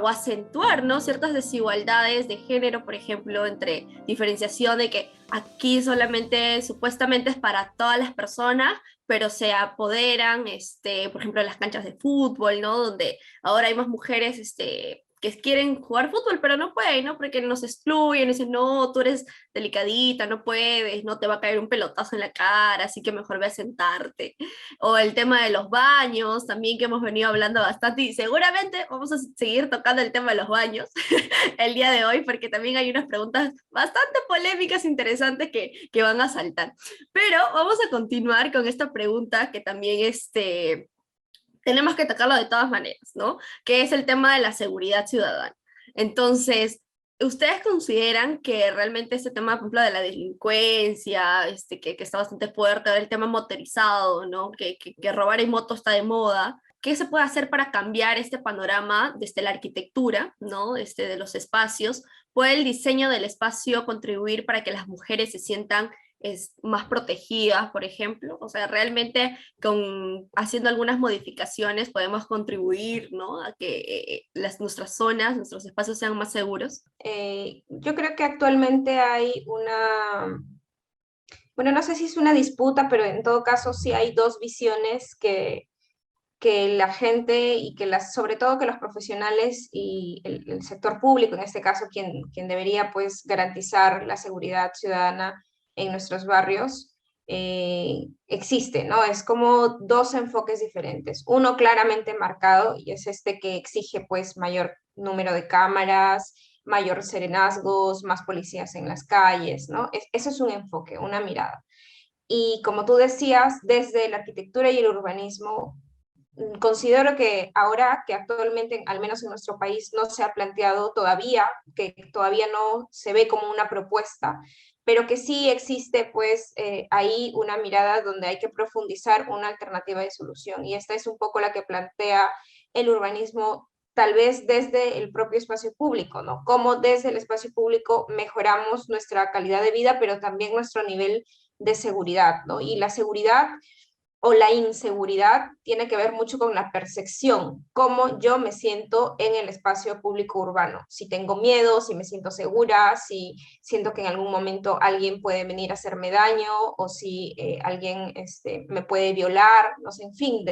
o acentuar, ¿no?, ciertas desigualdades de género, por ejemplo, entre diferenciación de que aquí solamente supuestamente es para todas las personas, pero se apoderan, por ejemplo, en las canchas de fútbol, ¿no?, donde ahora hay más mujeres que quieren jugar fútbol, pero no pueden, ¿no? Porque nos excluyen, dicen, no, tú eres delicadita, no puedes, no te va a caer un pelotazo en la cara, así que mejor ve a sentarte. O el tema de los baños, también que hemos venido hablando bastante, y seguramente vamos a seguir tocando el tema de los baños el día de hoy, porque también hay unas preguntas bastante polémicas, interesantes que van a saltar. Pero vamos a continuar con esta pregunta que también tenemos que tocarlo de todas maneras, ¿no? Que es el tema de la seguridad ciudadana. Entonces, ¿ustedes consideran que realmente este tema, por ejemplo, de la delincuencia, que está bastante fuerte, el tema motorizado, ¿no?, que robar en moto está de moda, qué se puede hacer para cambiar este panorama desde la arquitectura, ¿no?, de los espacios? ¿Puede el diseño del espacio contribuir para que las mujeres se sientan más protegidas, por ejemplo? O sea, realmente haciendo algunas modificaciones podemos contribuir, ¿no?, a que nuestras zonas, nuestros espacios sean más seguros. Yo creo que actualmente hay bueno, no sé si es una disputa, pero en todo caso sí hay dos visiones que la gente y sobre todo que los profesionales y el sector público, en este caso, quien debería pues garantizar la seguridad ciudadana en nuestros barrios, existe, ¿no? Es como dos enfoques diferentes. Uno claramente marcado, y es que exige pues mayor número de cámaras, mayor serenazgos, más policías en las calles, ¿no? Eso es un enfoque, una mirada. Y como tú decías, desde la arquitectura y el urbanismo, considero que ahora, que actualmente, al menos en nuestro país, no se ha planteado todavía, que todavía no se ve como una propuesta, pero que sí existe pues ahí una mirada donde hay que profundizar una alternativa de solución, y esta es un poco la que plantea el urbanismo, tal vez desde el propio espacio público, ¿no? Cómo desde el espacio público mejoramos nuestra calidad de vida, pero también nuestro nivel de seguridad, ¿no? Y la seguridad o la inseguridad tiene que ver mucho con la percepción, cómo yo me siento en el espacio público urbano. Si tengo miedo, si me siento segura, si siento que en algún momento alguien puede venir a hacerme daño, o si alguien me puede violar, no sé, en fin,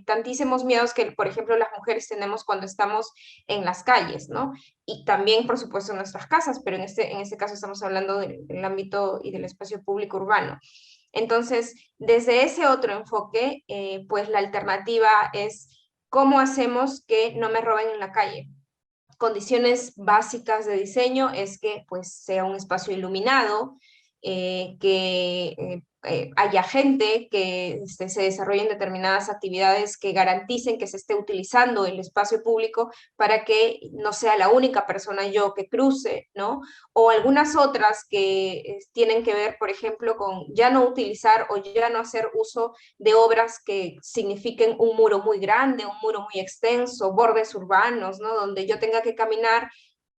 tantísimos miedos que, por ejemplo, las mujeres tenemos cuando estamos en las calles, ¿no? Y también, por supuesto, en nuestras casas, pero en este caso estamos hablando del ámbito y del espacio público urbano. Entonces, desde ese otro enfoque, pues la alternativa es cómo hacemos que no me roben en la calle. Condiciones básicas de diseño es que pues sea un espacio iluminado, que haya gente, que se desarrollen determinadas actividades que garanticen que se esté utilizando el espacio público para que no sea la única persona yo que cruce, ¿no? O algunas otras que tienen que ver, por ejemplo, con ya no utilizar o ya no hacer uso de obras que signifiquen un muro muy grande, un muro muy extenso, bordes urbanos, ¿no? Donde yo tenga que caminar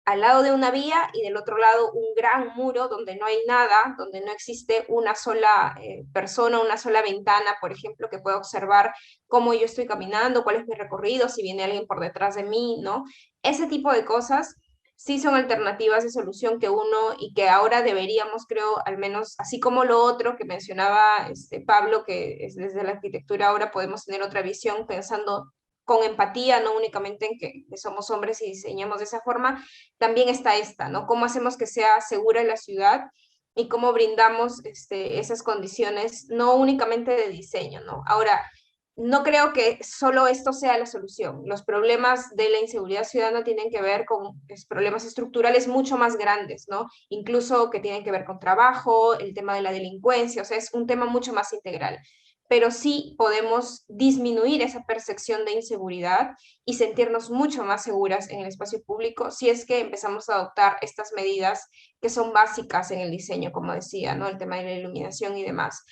al lado de una vía y del otro lado un gran muro donde no hay nada, donde no existe una sola persona, una sola ventana, por ejemplo, que pueda observar cómo yo estoy caminando, cuál es mi recorrido, si viene alguien por detrás de mí, ¿no? Ese tipo de cosas sí son alternativas de solución que uno y que ahora deberíamos, creo, al menos, así como lo otro que mencionaba Pablo, que es desde la arquitectura ahora podemos tener otra visión pensando con empatía, no únicamente en que somos hombres y diseñamos de esa forma, también está esta, ¿no? ¿Cómo hacemos que sea segura la ciudad y cómo brindamos esas condiciones, no únicamente de diseño, ¿no? Ahora, no creo que solo esto sea la solución. Los problemas de la inseguridad ciudadana tienen que ver con problemas estructurales mucho más grandes, ¿no? Incluso que tienen que ver con trabajo, el tema de la delincuencia, o sea, es un tema mucho más integral. Pero sí podemos disminuir esa percepción de inseguridad y sentirnos mucho más seguras en el espacio público si es que empezamos a adoptar estas medidas que son básicas en el diseño, como decía, ¿no? El tema de la iluminación y demás.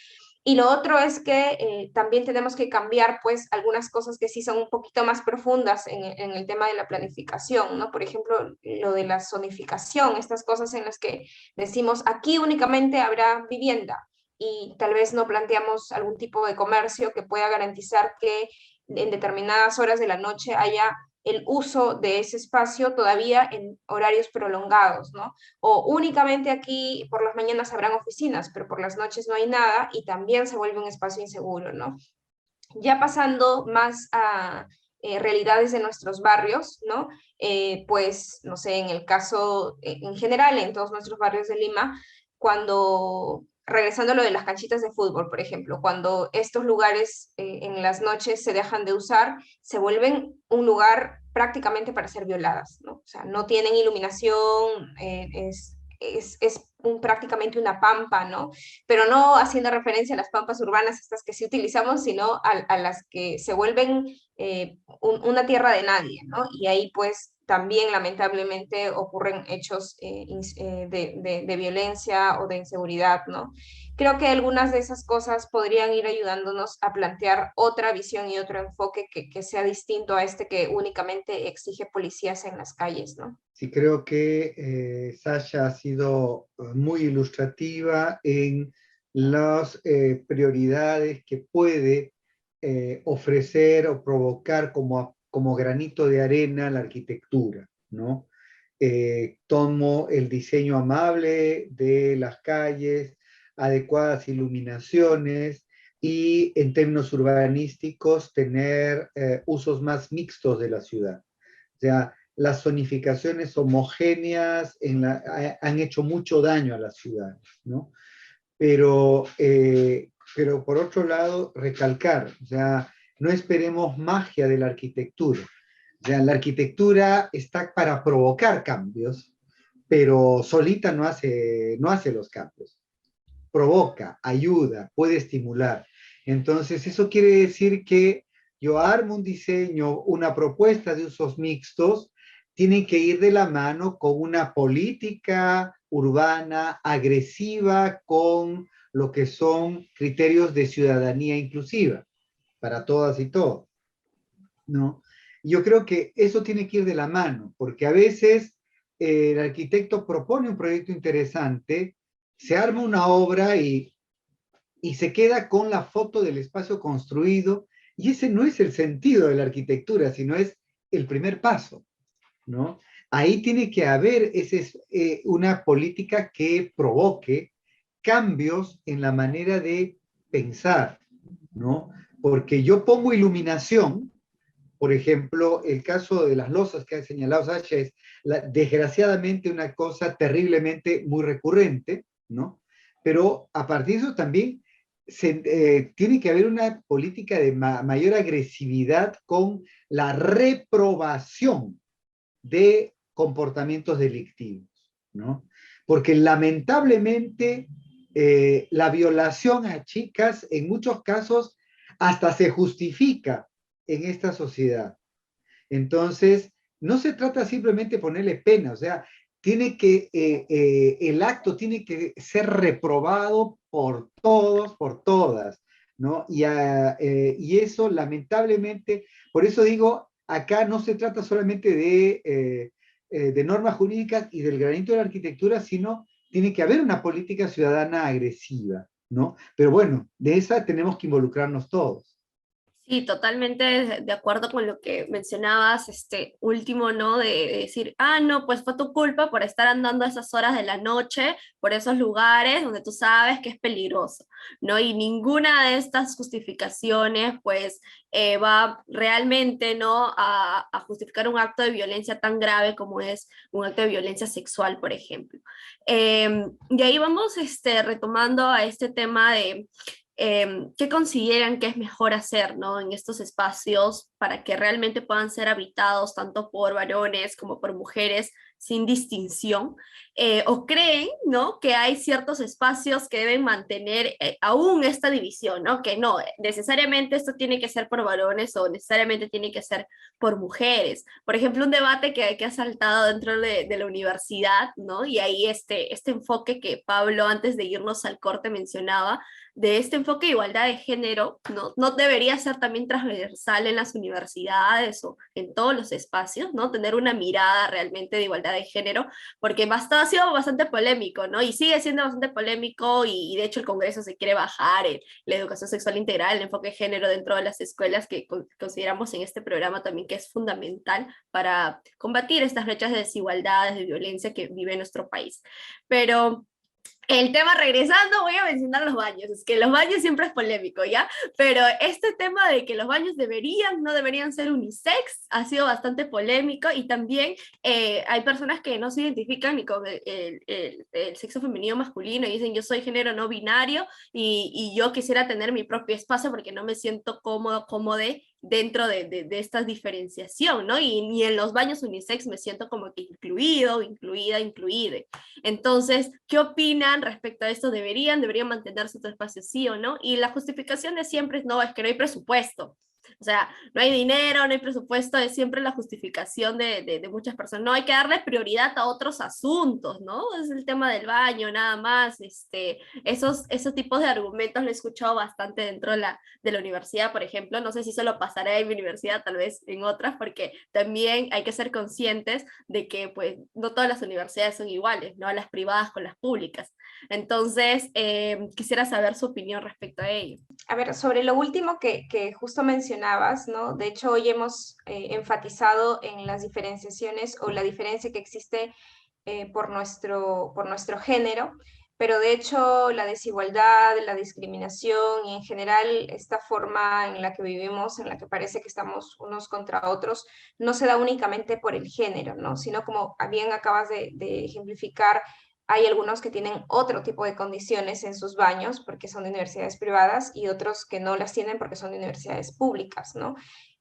Y lo otro es que también tenemos que cambiar, pues, algunas cosas que sí son un poquito más profundas en el tema de la planificación, ¿no? Por ejemplo, lo de la zonificación, estas cosas en las que decimos, aquí únicamente habrá vivienda, y tal vez no planteamos algún tipo de comercio que pueda garantizar que en determinadas horas de la noche haya el uso de ese espacio todavía en horarios prolongados, ¿no? O únicamente aquí por las mañanas habrán oficinas, pero por las noches no hay nada y también se vuelve un espacio inseguro, ¿no? Ya pasando más a realidades de nuestros barrios, ¿no? Pues, no sé, en el caso, en general, en todos nuestros barrios de Lima, cuando, regresando a lo de las canchitas de fútbol, por ejemplo, cuando estos lugares en las noches se dejan de usar, se vuelven un lugar prácticamente para ser violadas, ¿no? O sea, no tienen iluminación, prácticamente una pampa, ¿no? Pero no haciendo referencia a las pampas urbanas, estas que sí utilizamos, sino a las que se vuelven una tierra de nadie, ¿no? Y ahí pues también lamentablemente ocurren hechos de violencia o de inseguridad, ¿no? Creo que algunas de esas cosas podrían ir ayudándonos a plantear otra visión y otro enfoque que sea distinto a este que únicamente exige policías en las calles, ¿no? Sí, creo que Sasha ha sido muy ilustrativa en las prioridades que puede ofrecer o provocar como granito de arena la arquitectura, ¿no? Tomo el diseño amable de las calles, adecuadas iluminaciones y en términos urbanísticos tener usos más mixtos de la ciudad. O sea, las zonificaciones homogéneas han hecho mucho daño a las ciudades, ¿no? Pero por otro lado, recalcar, o sea, no esperemos magia de la arquitectura. O sea, la arquitectura está para provocar cambios, pero solita no hace los cambios. Provoca, ayuda, puede estimular. Entonces, eso quiere decir que yo armo un diseño, una propuesta de usos mixtos, tienen que ir de la mano con una política urbana agresiva con lo que son criterios de ciudadanía inclusiva para todas y todos, ¿no? Yo creo que eso tiene que ir de la mano, porque a veces el arquitecto propone un proyecto interesante, se arma una obra y y se queda con la foto del espacio construido, y ese no es el sentido de la arquitectura, sino es el primer paso, ¿no? Ahí tiene que haber una política que provoque cambios en la manera de pensar, ¿no? Porque yo pongo iluminación, por ejemplo, el caso de las losas que ha señalado Sasha es desgraciadamente una cosa terriblemente muy recurrente, ¿no? Pero a partir de eso también tiene que haber una política de mayor agresividad con la reprobación de comportamientos delictivos, ¿no? Porque lamentablemente la violación a chicas en muchos casos hasta se justifica en esta sociedad. Entonces, no se trata simplemente de ponerle pena, o sea, el acto tiene que ser reprobado por todos, por todas, ¿no? Y eso, lamentablemente, por eso digo, acá no se trata solamente de normas jurídicas y del granito de la arquitectura, sino tiene que haber una política ciudadana agresiva, ¿no? Pero bueno, de esa tenemos que involucrarnos todos. Sí, totalmente de acuerdo con lo que mencionabas, este último, ¿no? De decir, ah, no, pues fue tu culpa por estar andando a esas horas de la noche por esos lugares donde tú sabes que es peligroso, ¿no? Y ninguna de estas justificaciones, pues, va realmente, ¿no? A justificar un acto de violencia tan grave como es un acto de violencia sexual, por ejemplo. Y ahí vamos, retomando a este tema de qué consideran que es mejor hacer, ¿no? En estos espacios para que realmente puedan ser habitados tanto por varones como por mujeres sin distinción, o creen, ¿no? Que hay ciertos espacios que deben mantener aún esta división, ¿no? Que no, necesariamente esto tiene que ser por varones o necesariamente tiene que ser por mujeres. Por ejemplo, un debate que ha saltado dentro de la universidad, ¿no? Y ahí este enfoque que Pablo antes de irnos al corte mencionaba, de este enfoque de igualdad de género, no debería ser también transversal en las universidades o en todos los espacios, ¿no? Tener una mirada realmente de igualdad de género, porque ha sido bastante polémico, ¿no? Y sigue siendo bastante polémico y de hecho el Congreso se quiere bajar la educación sexual integral, el enfoque de género dentro de las escuelas que consideramos en este programa también que es fundamental para combatir estas brechas de desigualdades, de violencia que vive nuestro país. Pero el tema, regresando, voy a mencionar los baños. Es que los baños siempre es polémico, ¿ya? Pero este tema de que los baños no deberían ser unisex, ha sido bastante polémico y también hay personas que no se identifican ni con el sexo femenino o masculino y dicen yo soy género no binario y yo quisiera tener mi propio espacio porque no me siento cómodo dentro de esta diferenciación, ¿no? Y en los baños unisex me siento como que incluido, incluida, incluide. Entonces, ¿qué opinan respecto a esto? ¿Deberían mantenerse su espacio, sí o no? Y la justificación de siempre es, no, es que no hay presupuesto. O sea, no hay dinero, no hay presupuesto, es siempre la justificación de muchas personas. No, hay que darle prioridad a otros asuntos, ¿no? Es el tema del baño, nada más. Esos tipos de argumentos lo he escuchado bastante dentro de la universidad, por ejemplo. No sé si solo pasará en mi universidad, tal vez en otras, porque también hay que ser conscientes de que pues, no todas las universidades son iguales, ¿no? Las privadas con las públicas. Entonces, quisiera saber su opinión respecto a ello. A ver, sobre lo último que justo mencionabas, ¿no? De hecho, hoy hemos enfatizado en las diferenciaciones o la diferencia que existe por nuestro género, pero de hecho la desigualdad, la discriminación y en general esta forma en la que vivimos, en la que parece que estamos unos contra otros, no se da únicamente por el género, ¿no? Sino como bien acabas de ejemplificar, hay algunos que tienen otro tipo de condiciones en sus baños porque son de universidades privadas y otros que no las tienen porque son de universidades públicas, ¿no?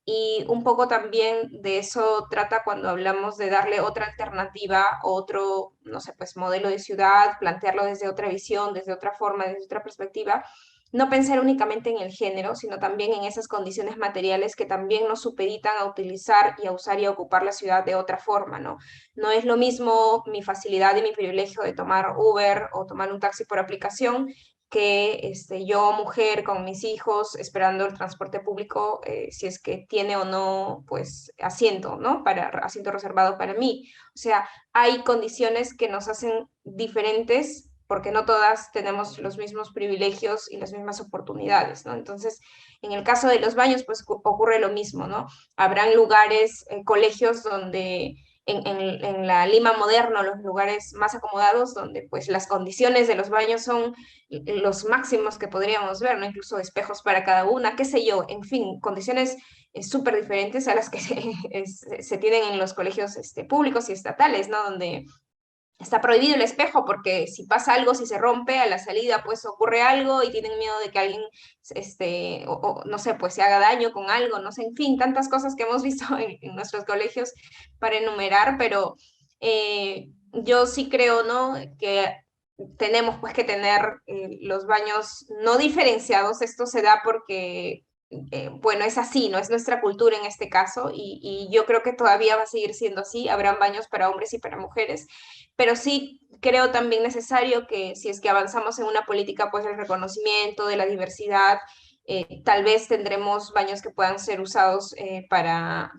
Y un poco también de eso trata cuando hablamos de darle otra alternativa, otro, no sé, pues modelo de ciudad, plantearlo desde otra visión, desde otra forma, desde otra perspectiva. No pensar únicamente en el género, sino también en esas condiciones materiales que también nos supeditan a utilizar y a usar y a ocupar la ciudad de otra forma, ¿no? No es lo mismo mi facilidad y mi privilegio de tomar Uber o tomar un taxi por aplicación que yo, mujer, con mis hijos, esperando el transporte público, si es que tiene o no, pues, asiento, ¿no? Asiento reservado para mí. O sea, hay condiciones que nos hacen diferentes porque no todas tenemos los mismos privilegios y las mismas oportunidades, ¿no? Entonces, en el caso de los baños, pues ocurre lo mismo, ¿no? Habrán lugares, colegios donde en la Lima moderna, los lugares más acomodados, donde pues las condiciones de los baños son los máximos que podríamos ver, ¿no? Incluso espejos para cada una, qué sé yo, en fin, condiciones súper diferentes a las que se tienen en los colegios públicos y estatales, ¿no? Donde está prohibido el espejo porque si pasa algo, si se rompe a la salida, pues ocurre algo y tienen miedo de que alguien, no sé, pues se haga daño con algo, no sé, en fin, tantas cosas que hemos visto en nuestros colegios para enumerar, pero yo sí creo, ¿no? Que tenemos pues que tener los baños no diferenciados. Esto se da porque bueno, es así, ¿no? Es nuestra cultura en este caso y yo creo que todavía va a seguir siendo así. Habrán baños para hombres y para mujeres, pero sí creo también necesario que si es que avanzamos en una política, pues el reconocimiento de la diversidad, tal vez tendremos baños que puedan ser usados para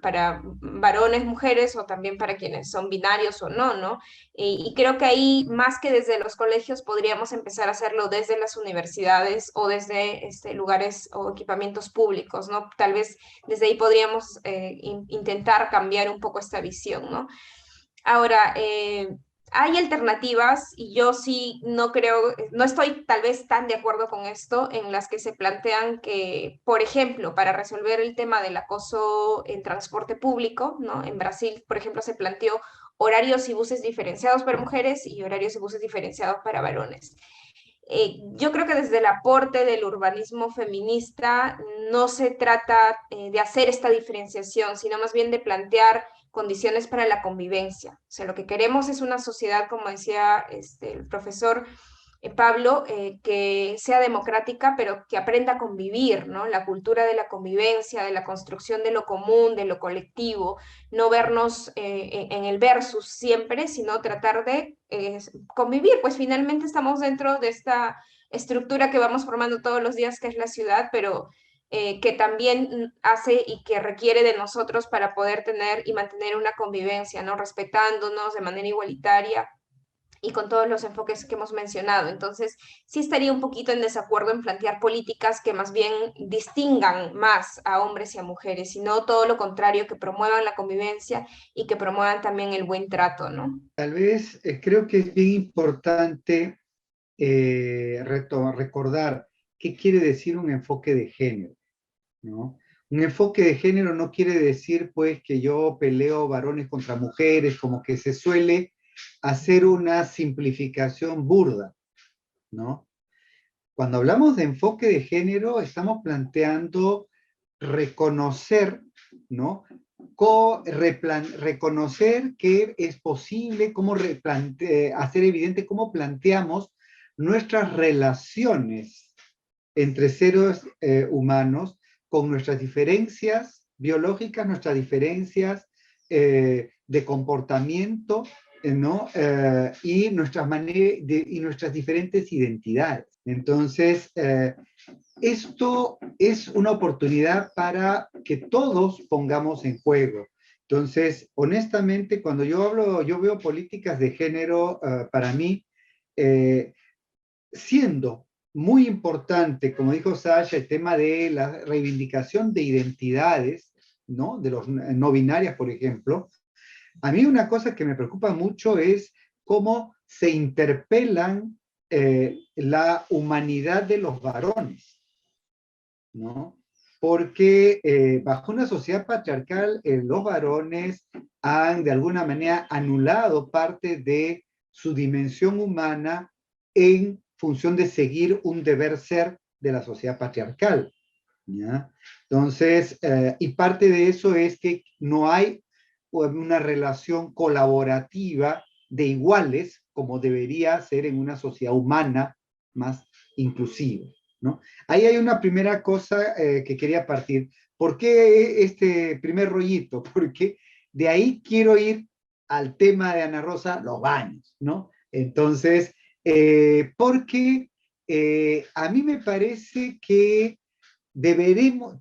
varones, mujeres o también para quienes son binarios o no, ¿no? Y creo que ahí, más que desde los colegios, podríamos empezar a hacerlo desde las universidades o desde lugares o equipamientos públicos, ¿no? Tal vez desde ahí podríamos intentar cambiar un poco esta visión, ¿no? Ahora, hay alternativas y yo sí no creo, no estoy tal vez tan de acuerdo con esto, en las que se plantean que, por ejemplo, para resolver el tema del acoso en transporte público, ¿no? En Brasil, por ejemplo, se planteó horarios y buses diferenciados para mujeres y horarios y buses diferenciados para varones. Yo creo que desde el aporte del urbanismo feminista no se trata de hacer esta diferenciación, sino más bien de plantear condiciones para la convivencia. O sea, lo que queremos es una sociedad, como decía el profesor Pablo, que sea democrática, pero que aprenda a convivir, ¿no? La cultura de la convivencia, de la construcción de lo común, de lo colectivo, no vernos en el versus siempre, sino tratar de convivir, pues finalmente estamos dentro de esta estructura que vamos formando todos los días, que es la ciudad, pero que también hace y que requiere de nosotros para poder tener y mantener una convivencia, ¿no? Respetándonos de manera igualitaria y con todos los enfoques que hemos mencionado. Entonces, sí estaría un poquito en desacuerdo en plantear políticas que más bien distingan más a hombres y a mujeres, sino todo lo contrario, que promuevan la convivencia y que promuevan también el buen trato, ¿no? Tal vez creo que es bien importante recordar qué quiere decir un enfoque de género, ¿no? Un enfoque de género no quiere decir, pues, que yo peleo varones contra mujeres, como que se suele hacer una simplificación burda, ¿no? Cuando hablamos de enfoque de género, estamos planteando reconocer, ¿no? Reconocer que es posible hacer evidente cómo planteamos nuestras relaciones entre seres humanos con nuestras diferencias biológicas, nuestras diferencias de comportamiento, ¿no? Y nuestras diferentes identidades. Entonces, esto es una oportunidad para que todos pongamos en juego. Entonces, honestamente, cuando yo veo políticas de género, para mí, siendo muy importante, como dijo Sasha, el tema de la reivindicación de identidades, ¿no? De los no binarias, por ejemplo. A mí una cosa que me preocupa mucho es cómo se interpelan la humanidad de los varones, ¿no? Porque bajo una sociedad patriarcal, los varones han de alguna manera anulado parte de su dimensión humana en función de seguir un deber ser de la sociedad patriarcal, ¿ya? Entonces, y parte de eso es que no hay una relación colaborativa de iguales como debería ser en una sociedad humana más inclusiva, ¿no? Ahí hay una primera cosa que quería partir. ¿Por qué este primer rollito? Porque de ahí quiero ir al tema de Ana Rosa, los baños, ¿no? Entonces, porque a mí me parece que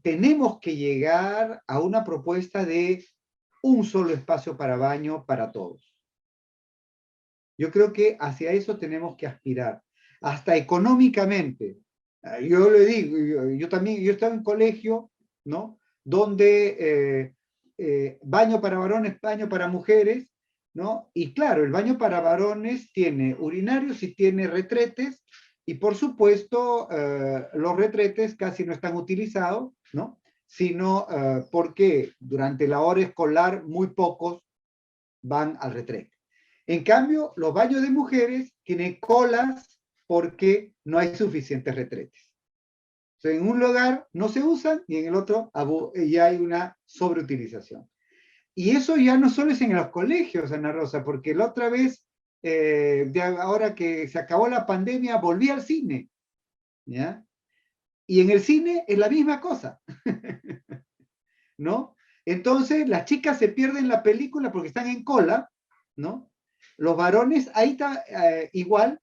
tenemos que llegar a una propuesta de un solo espacio para baño para todos. Yo creo que hacia eso tenemos que aspirar, hasta económicamente. Yo le digo, yo también, yo estaba en colegio, ¿no? Donde baño para varones, baño para mujeres, ¿no? Y claro, el baño para varones tiene urinarios y tiene retretes, y por supuesto, los retretes casi no están utilizados, ¿no? Sino porque durante la hora escolar muy pocos van al retrete. En cambio, los baños de mujeres tienen colas porque no hay suficientes retretes. O sea, en un lugar no se usan y en el otro ya hay una sobreutilización. Y eso ya no solo es en los colegios, Ana Rosa, porque la otra vez, ahora que se acabó la pandemia, volví al cine, ¿ya? Y en el cine es la misma cosa, ¿no? Entonces, las chicas se pierden la película porque están en cola, ¿no? Los varones, ahí está igual,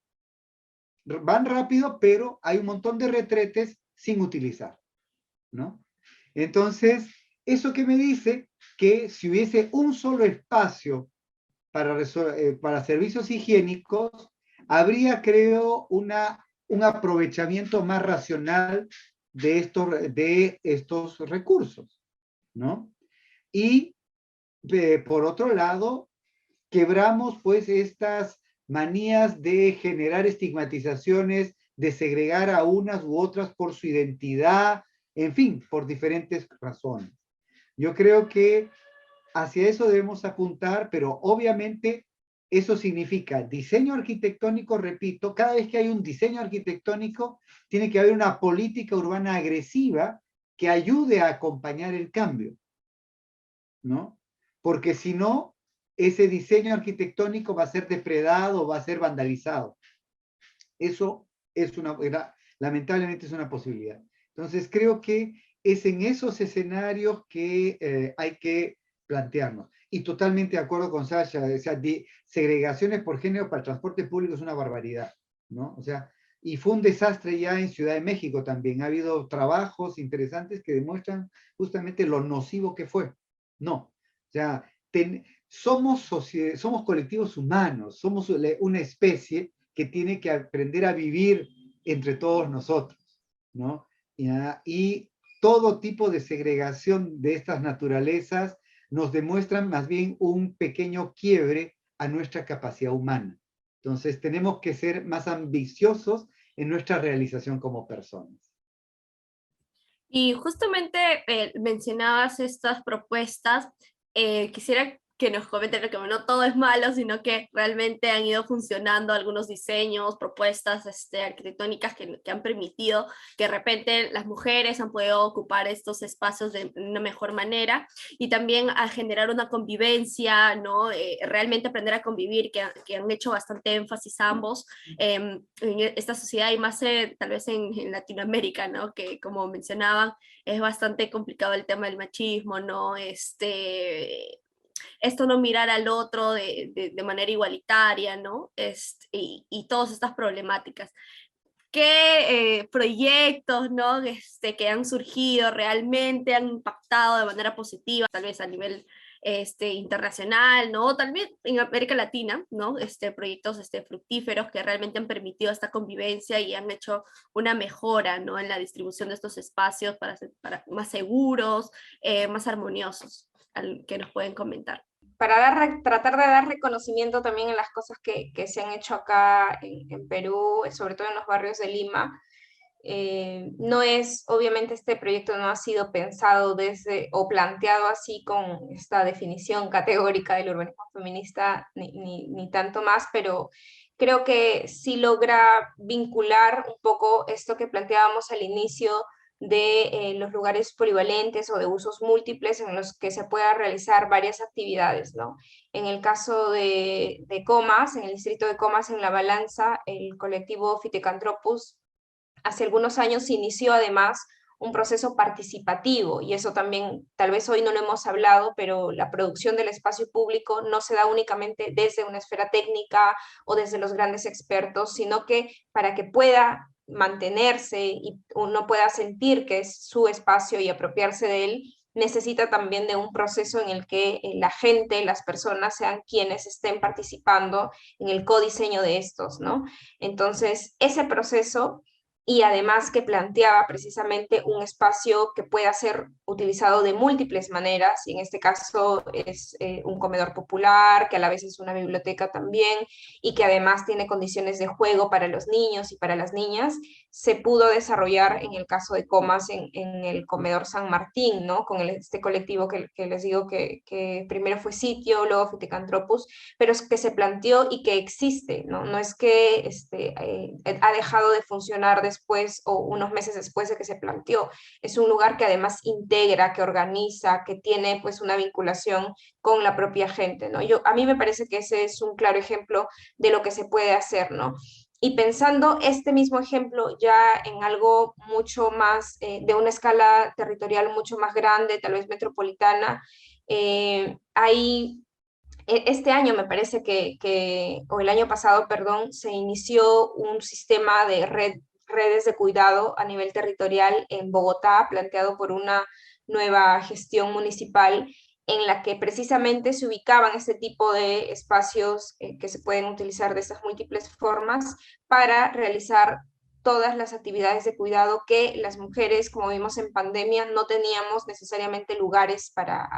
van rápido, pero hay un montón de retretes sin utilizar, ¿no? Entonces, eso que me dice que si hubiese un solo espacio para servicios higiénicos, habría, creo, un aprovechamiento más racional de estos recursos, ¿no? Y por otro lado, quebramos pues estas manías de generar estigmatizaciones, de segregar a unas u otras por su identidad, en fin, por diferentes razones. Yo creo que hacia eso debemos apuntar, pero obviamente eso significa diseño arquitectónico, repito, cada vez que hay un diseño arquitectónico, tiene que haber una política urbana agresiva que ayude a acompañar el cambio, ¿no? Porque si no, ese diseño arquitectónico va a ser depredado, va a ser vandalizado. Eso es lamentablemente es una posibilidad. Entonces creo que es en esos escenarios que hay que plantearnos. Y totalmente de acuerdo con Sasha, o sea, segregaciones por género para el transporte público es una barbaridad, ¿no? O sea, y fue un desastre ya en Ciudad de México también. Ha habido trabajos interesantes que demuestran justamente lo nocivo que fue. No, o sea, somos colectivos humanos, somos una especie que tiene que aprender a vivir entre todos nosotros, ¿no? Y todo tipo de segregación de estas naturalezas nos demuestran más bien un pequeño quiebre a nuestra capacidad humana. Entonces tenemos que ser más ambiciosos en nuestra realización como personas. Y justamente mencionabas estas propuestas, quisiera que nos comenten que no todo es malo, sino que realmente han ido funcionando algunos diseños, propuestas arquitectónicas que han permitido que de repente las mujeres han podido ocupar estos espacios de una mejor manera y también a generar una convivencia, ¿no? Realmente aprender a convivir, que han hecho bastante énfasis ambos en esta sociedad y más tal vez en Latinoamérica, ¿no? Que como mencionaban, es bastante complicado el tema del machismo, ¿no? Esto no mirar al otro de manera igualitaria, ¿no? Y todas estas problemáticas. ¿Qué proyectos, ¿no? Que han surgido realmente han impactado de manera positiva, tal vez a nivel internacional, ¿no? Tal vez en América Latina, ¿no? Proyectos fructíferos que realmente han permitido esta convivencia y han hecho una mejora, ¿no? En la distribución de estos espacios para más seguros, más armoniosos, que nos pueden comentar. Para tratar de dar reconocimiento también en las cosas que se han hecho acá en Perú, sobre todo en los barrios de Lima. No es, obviamente este proyecto no ha sido pensado desde o planteado así con esta definición categórica del urbanismo feminista, ni tanto más, pero creo que sí logra vincular un poco esto que planteábamos al inicio de los lugares polivalentes o de usos múltiples en los que se pueda realizar varias actividades, ¿no? En el caso de Comas, en el distrito de Comas, en La Balanza, el colectivo Fitecantropus hace algunos años se inició además un proceso participativo, y eso también tal vez hoy no lo hemos hablado, pero la producción del espacio público no se da únicamente desde una esfera técnica o desde los grandes expertos, sino que para que pueda mantenerse y uno pueda sentir que es su espacio y apropiarse de él, necesita también de un proceso en el que la gente, las personas sean quienes estén participando en el codiseño de estos, ¿no? Entonces, ese proceso y además que planteaba precisamente un espacio que pueda ser utilizado de múltiples maneras, y en este caso es un comedor popular, que a la vez es una biblioteca también, y que además tiene condiciones de juego para los niños y para las niñas, se pudo desarrollar en el caso de Comas en el comedor San Martín, ¿no? Con este colectivo que les digo que primero fue Sitio, luego Fiticantropus, pero es que se planteó y que existe, ¿no? No es que ha dejado de funcionar después o unos meses después de que se planteó. Es un lugar que además integra, que organiza, que tiene pues una vinculación con la propia gente, ¿no? A mí me parece que ese es un claro ejemplo de lo que se puede hacer, ¿no? Y pensando este mismo ejemplo ya en algo mucho más, de una escala territorial mucho más grande, tal vez metropolitana, este año me parece o el año pasado, perdón, se inició un sistema de redes de cuidado a nivel territorial en Bogotá, planteado por una nueva gestión municipal, en la que precisamente se ubicaban este tipo de espacios que se pueden utilizar de estas múltiples formas para realizar todas las actividades de cuidado que las mujeres, como vimos en pandemia, no teníamos necesariamente lugares para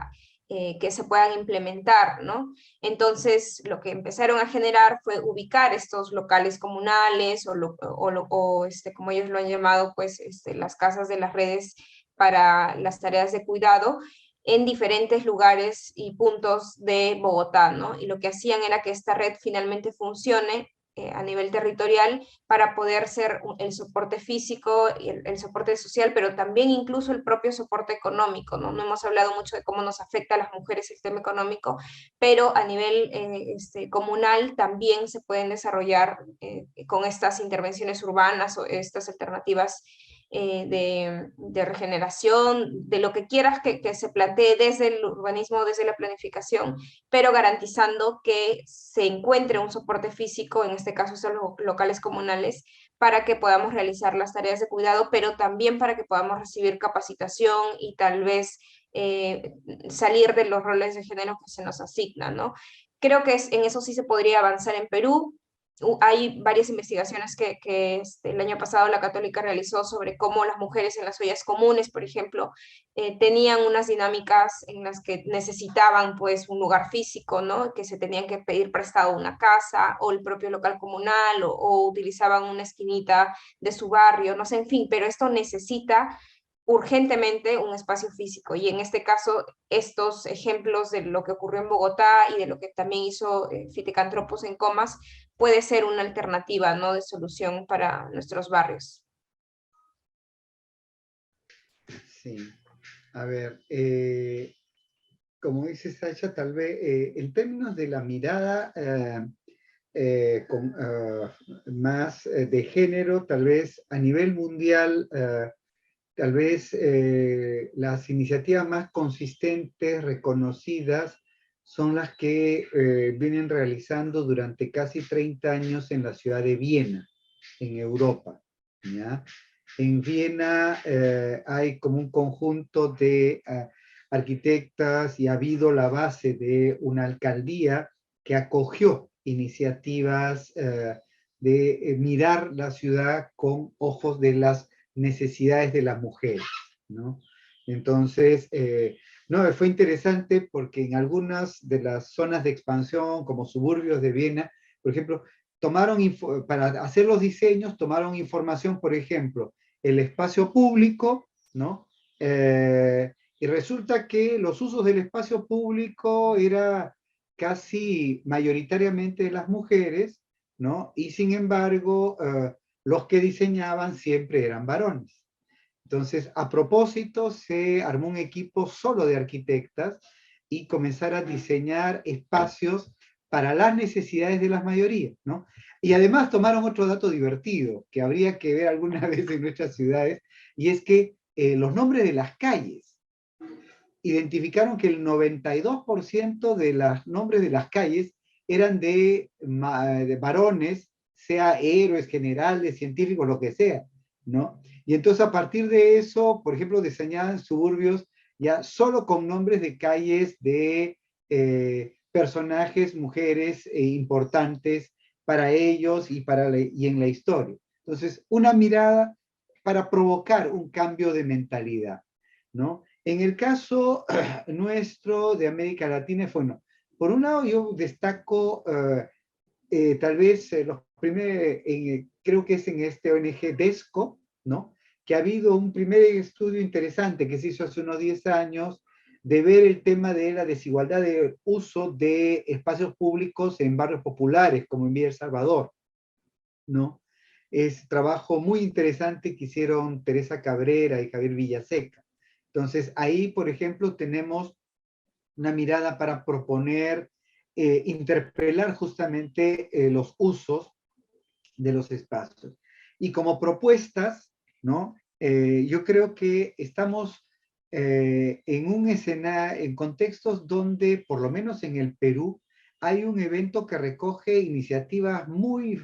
que se puedan implementar, ¿no? Entonces, lo que empezaron a generar fue ubicar estos locales comunales como ellos lo han llamado, pues, las casas de las redes para las tareas de cuidado en diferentes lugares y puntos de Bogotá, ¿no? Y lo que hacían era que esta red finalmente funcione a nivel territorial para poder ser el soporte físico y el soporte social, pero también incluso el propio soporte económico, ¿no? No hemos hablado mucho de cómo nos afecta a las mujeres el tema económico, pero a nivel comunal también se pueden desarrollar con estas intervenciones urbanas o estas alternativas de regeneración, de lo que quieras que se plantee desde el urbanismo, desde la planificación, pero garantizando que se encuentre un soporte físico, en este caso son los locales comunales, para que podamos realizar las tareas de cuidado, pero también para que podamos recibir capacitación y tal vez salir de los roles de género que se nos asignan, ¿no? Creo que en eso sí se podría avanzar en Perú. Hay varias investigaciones que el año pasado la Católica realizó sobre cómo las mujeres en las ollas comunes, por ejemplo, tenían unas dinámicas en las que necesitaban pues un lugar físico, ¿no? Que se tenían que pedir prestado una casa o el propio local comunal o utilizaban una esquinita de su barrio, no sé, en fin, pero esto necesita urgentemente un espacio físico. Y en este caso, estos ejemplos de lo que ocurrió en Bogotá y de lo que también hizo Fiticantropos en Comas, puede ser una alternativa, ¿no?, de solución para nuestros barrios. Sí, a ver, como dice Sacha, tal vez en términos de la mirada más de género, tal vez a nivel mundial, tal vez las iniciativas más consistentes, reconocidas, son las que vienen realizando durante casi 30 años en la ciudad de Viena, en Europa, ¿ya? En Viena hay como un conjunto de arquitectas y ha habido la base de una alcaldía que acogió iniciativas de mirar la ciudad con ojos de las necesidades de las mujeres, ¿no? Entonces, no, fue interesante porque en algunas de las zonas de expansión, como suburbios de Viena, por ejemplo, para hacer los diseños, tomaron información, por ejemplo, el espacio público, ¿no? Y resulta que los usos del espacio público era casi mayoritariamente de las mujeres, ¿no? Y sin embargo, los que diseñaban siempre eran varones. Entonces, a propósito, se armó un equipo solo de arquitectas y comenzar a diseñar espacios para las necesidades de las mayorías, ¿no? Y además tomaron otro dato divertido, que habría que ver alguna vez en nuestras ciudades, y es que los nombres de las calles, identificaron que el 92% de los nombres de las calles eran de varones, sea héroes, generales, científicos, lo que sea, ¿no? Y entonces a partir de eso, por ejemplo, diseñaban suburbios ya solo con nombres de calles de personajes, mujeres importantes para ellos y en la historia. Entonces, una mirada para provocar un cambio de mentalidad, ¿no? En el caso nuestro de América Latina, bueno, por un lado yo destaco tal vez los primeros, creo que es en este ONG DESCO, ¿no? Que ha habido un primer estudio interesante que se hizo hace unos 10 años de ver el tema de la desigualdad de uso de espacios públicos en barrios populares, como en Villa El Salvador, ¿no? Es trabajo muy interesante que hicieron Teresa Cabrera y Javier Villaseca. Entonces, ahí, por ejemplo, tenemos una mirada para proponer, interpelar justamente los usos de los espacios. Y como propuestas, ¿no? Yo creo que estamos en un escenario, en contextos donde, por lo menos en el Perú, hay un evento que recoge iniciativas muy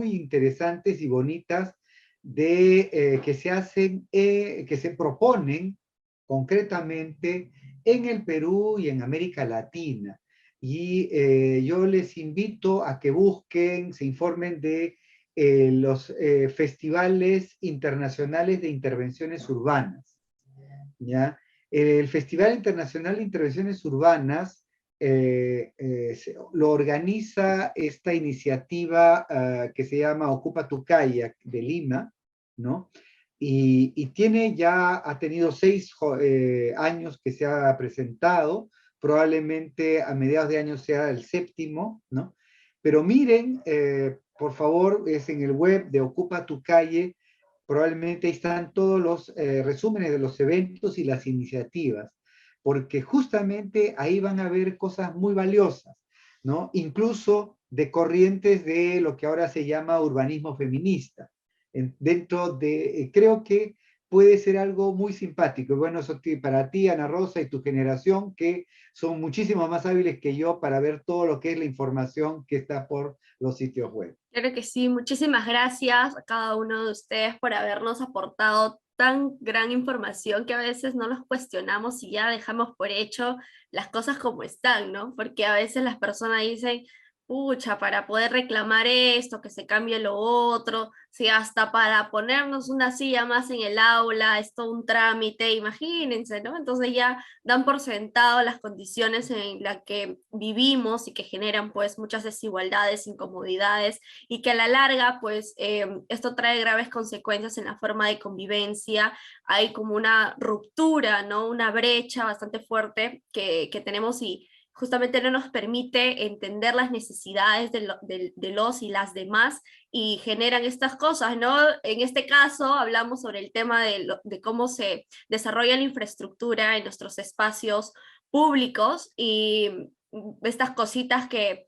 interesantes y bonitas que se hacen, que se proponen concretamente en el Perú y en América Latina. Y yo les invito a que busquen, se informen de los festivales internacionales de intervenciones urbanas, ¿ya? El Festival Internacional de Intervenciones Urbanas lo organiza esta iniciativa que se llama Ocupa tu Calle de Lima, ¿no? Y ha tenido 6 años que se ha presentado, probablemente a mediados de año sea el 7º, ¿no? Pero miren, por favor, es en el web de Ocupa tu Calle, probablemente ahí están todos los resúmenes de los eventos y las iniciativas, porque justamente ahí van a ver cosas muy valiosas, ¿no? Incluso de corrientes de lo que ahora se llama urbanismo feminista. Creo que puede ser algo muy simpático. Y bueno, eso para ti, Ana Rosa, y tu generación, que son muchísimo más hábiles que yo para ver todo lo que es la información que está por los sitios web. Claro que sí, muchísimas gracias a cada uno de ustedes por habernos aportado tan gran información que a veces no los cuestionamos y ya dejamos por hecho las cosas como están, ¿no? Porque a veces las personas dicen, pucha, para poder reclamar esto, que se cambie lo otro, si hasta para ponernos una silla más en el aula, es todo un trámite, imagínense, ¿no? Entonces ya dan por sentado las condiciones en las que vivimos y que generan pues muchas desigualdades, incomodidades, y que a la larga pues esto trae graves consecuencias en la forma de convivencia. Hay como una ruptura, ¿no? Una brecha bastante fuerte que tenemos y justamente no nos permite entender las necesidades de los y las demás y generan estas cosas, ¿no? En este caso hablamos sobre el tema de cómo se desarrolla la infraestructura en nuestros espacios públicos y estas cositas que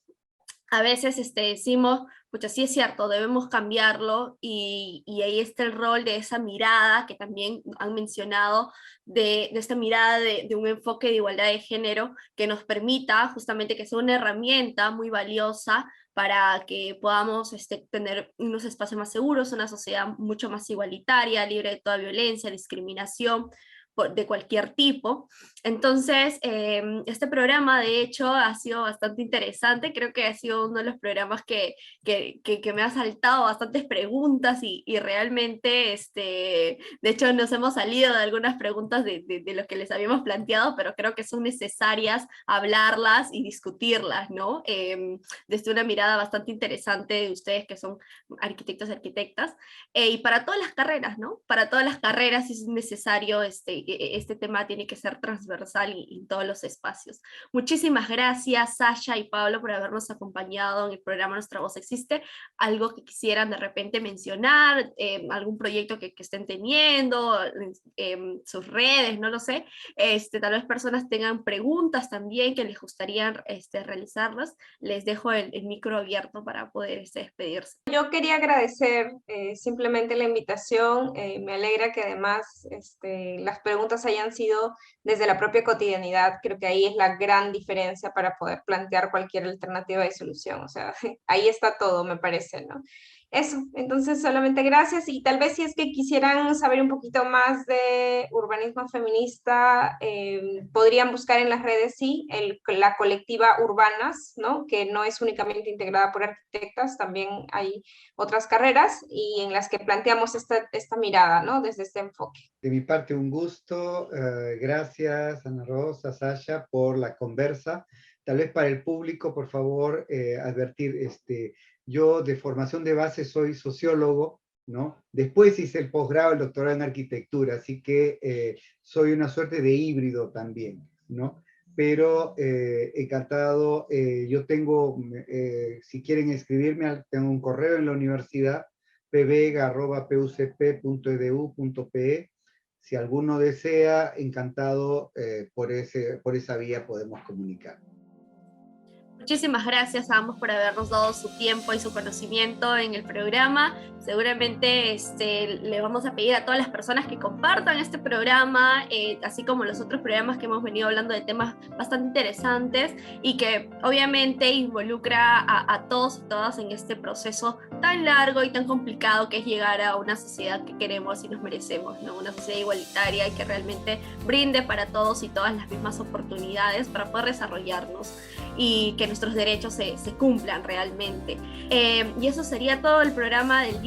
a veces decimos, pucha, sí es cierto, debemos cambiarlo y ahí está el rol de esa mirada que también han mencionado, de esta mirada de un enfoque de igualdad de género que nos permita justamente que sea una herramienta muy valiosa para que podamos tener unos espacios más seguros, una sociedad mucho más igualitaria, libre de toda violencia, discriminación, de cualquier tipo. Entonces, este programa de hecho ha sido bastante interesante, creo que ha sido uno de los programas que me ha saltado bastantes preguntas y realmente, de hecho nos hemos salido de algunas preguntas de lo que les habíamos planteado, pero creo que son necesarias hablarlas y discutirlas, ¿no? Desde una mirada bastante interesante de ustedes que son arquitectos y arquitectas, y para todas las carreras, ¿no? Para todas las carreras es necesario este tema tiene que ser transversal en todos los espacios. Muchísimas gracias, Sasha y Pablo, por habernos acompañado en el programa Nuestra Voz Existe. Algo que quisieran de repente mencionar, algún proyecto que estén teniendo, sus redes, no lo sé. Tal vez personas tengan preguntas también que les gustaría realizarlas. Les dejo el micro abierto para poder despedirse. Yo quería agradecer simplemente la invitación. Me alegra que además las preguntas hayan sido desde la propia cotidianidad. Creo que ahí es la gran diferencia para poder plantear cualquier alternativa de solución. O sea, ahí está todo, me parece, ¿no? Eso, entonces solamente gracias y tal vez si es que quisieran saber un poquito más de urbanismo feminista, podrían buscar en las redes, sí, la colectiva Urbanas, ¿no? Que no es únicamente integrada por arquitectas, también hay otras carreras y en las que planteamos esta mirada, ¿no? Desde este enfoque. De mi parte, un gusto. Gracias, Ana Rosa, Sasha, por la conversa. Tal vez para el público, por favor, advertir, yo de formación de base soy sociólogo, ¿no? Después hice el posgrado, el doctorado en arquitectura, así que soy una suerte de híbrido también, ¿no? Pero encantado, yo tengo, si quieren escribirme, tengo un correo en la universidad, pvega@pucp.edu.pe. Si alguno desea, encantado, por esa vía podemos comunicar. Muchísimas gracias a ambos por habernos dado su tiempo y su conocimiento en el programa. Seguramente le vamos a pedir a todas las personas que compartan este programa, así como los otros programas que hemos venido hablando de temas bastante interesantes y que obviamente involucra a todos y todas en este proceso tan largo y tan complicado que es llegar a una sociedad que queremos y nos merecemos, ¿no? Una sociedad igualitaria y que realmente brinde para todos y todas las mismas oportunidades para poder desarrollarnos y que nuestros derechos se cumplan realmente. Y eso sería todo el programa del día.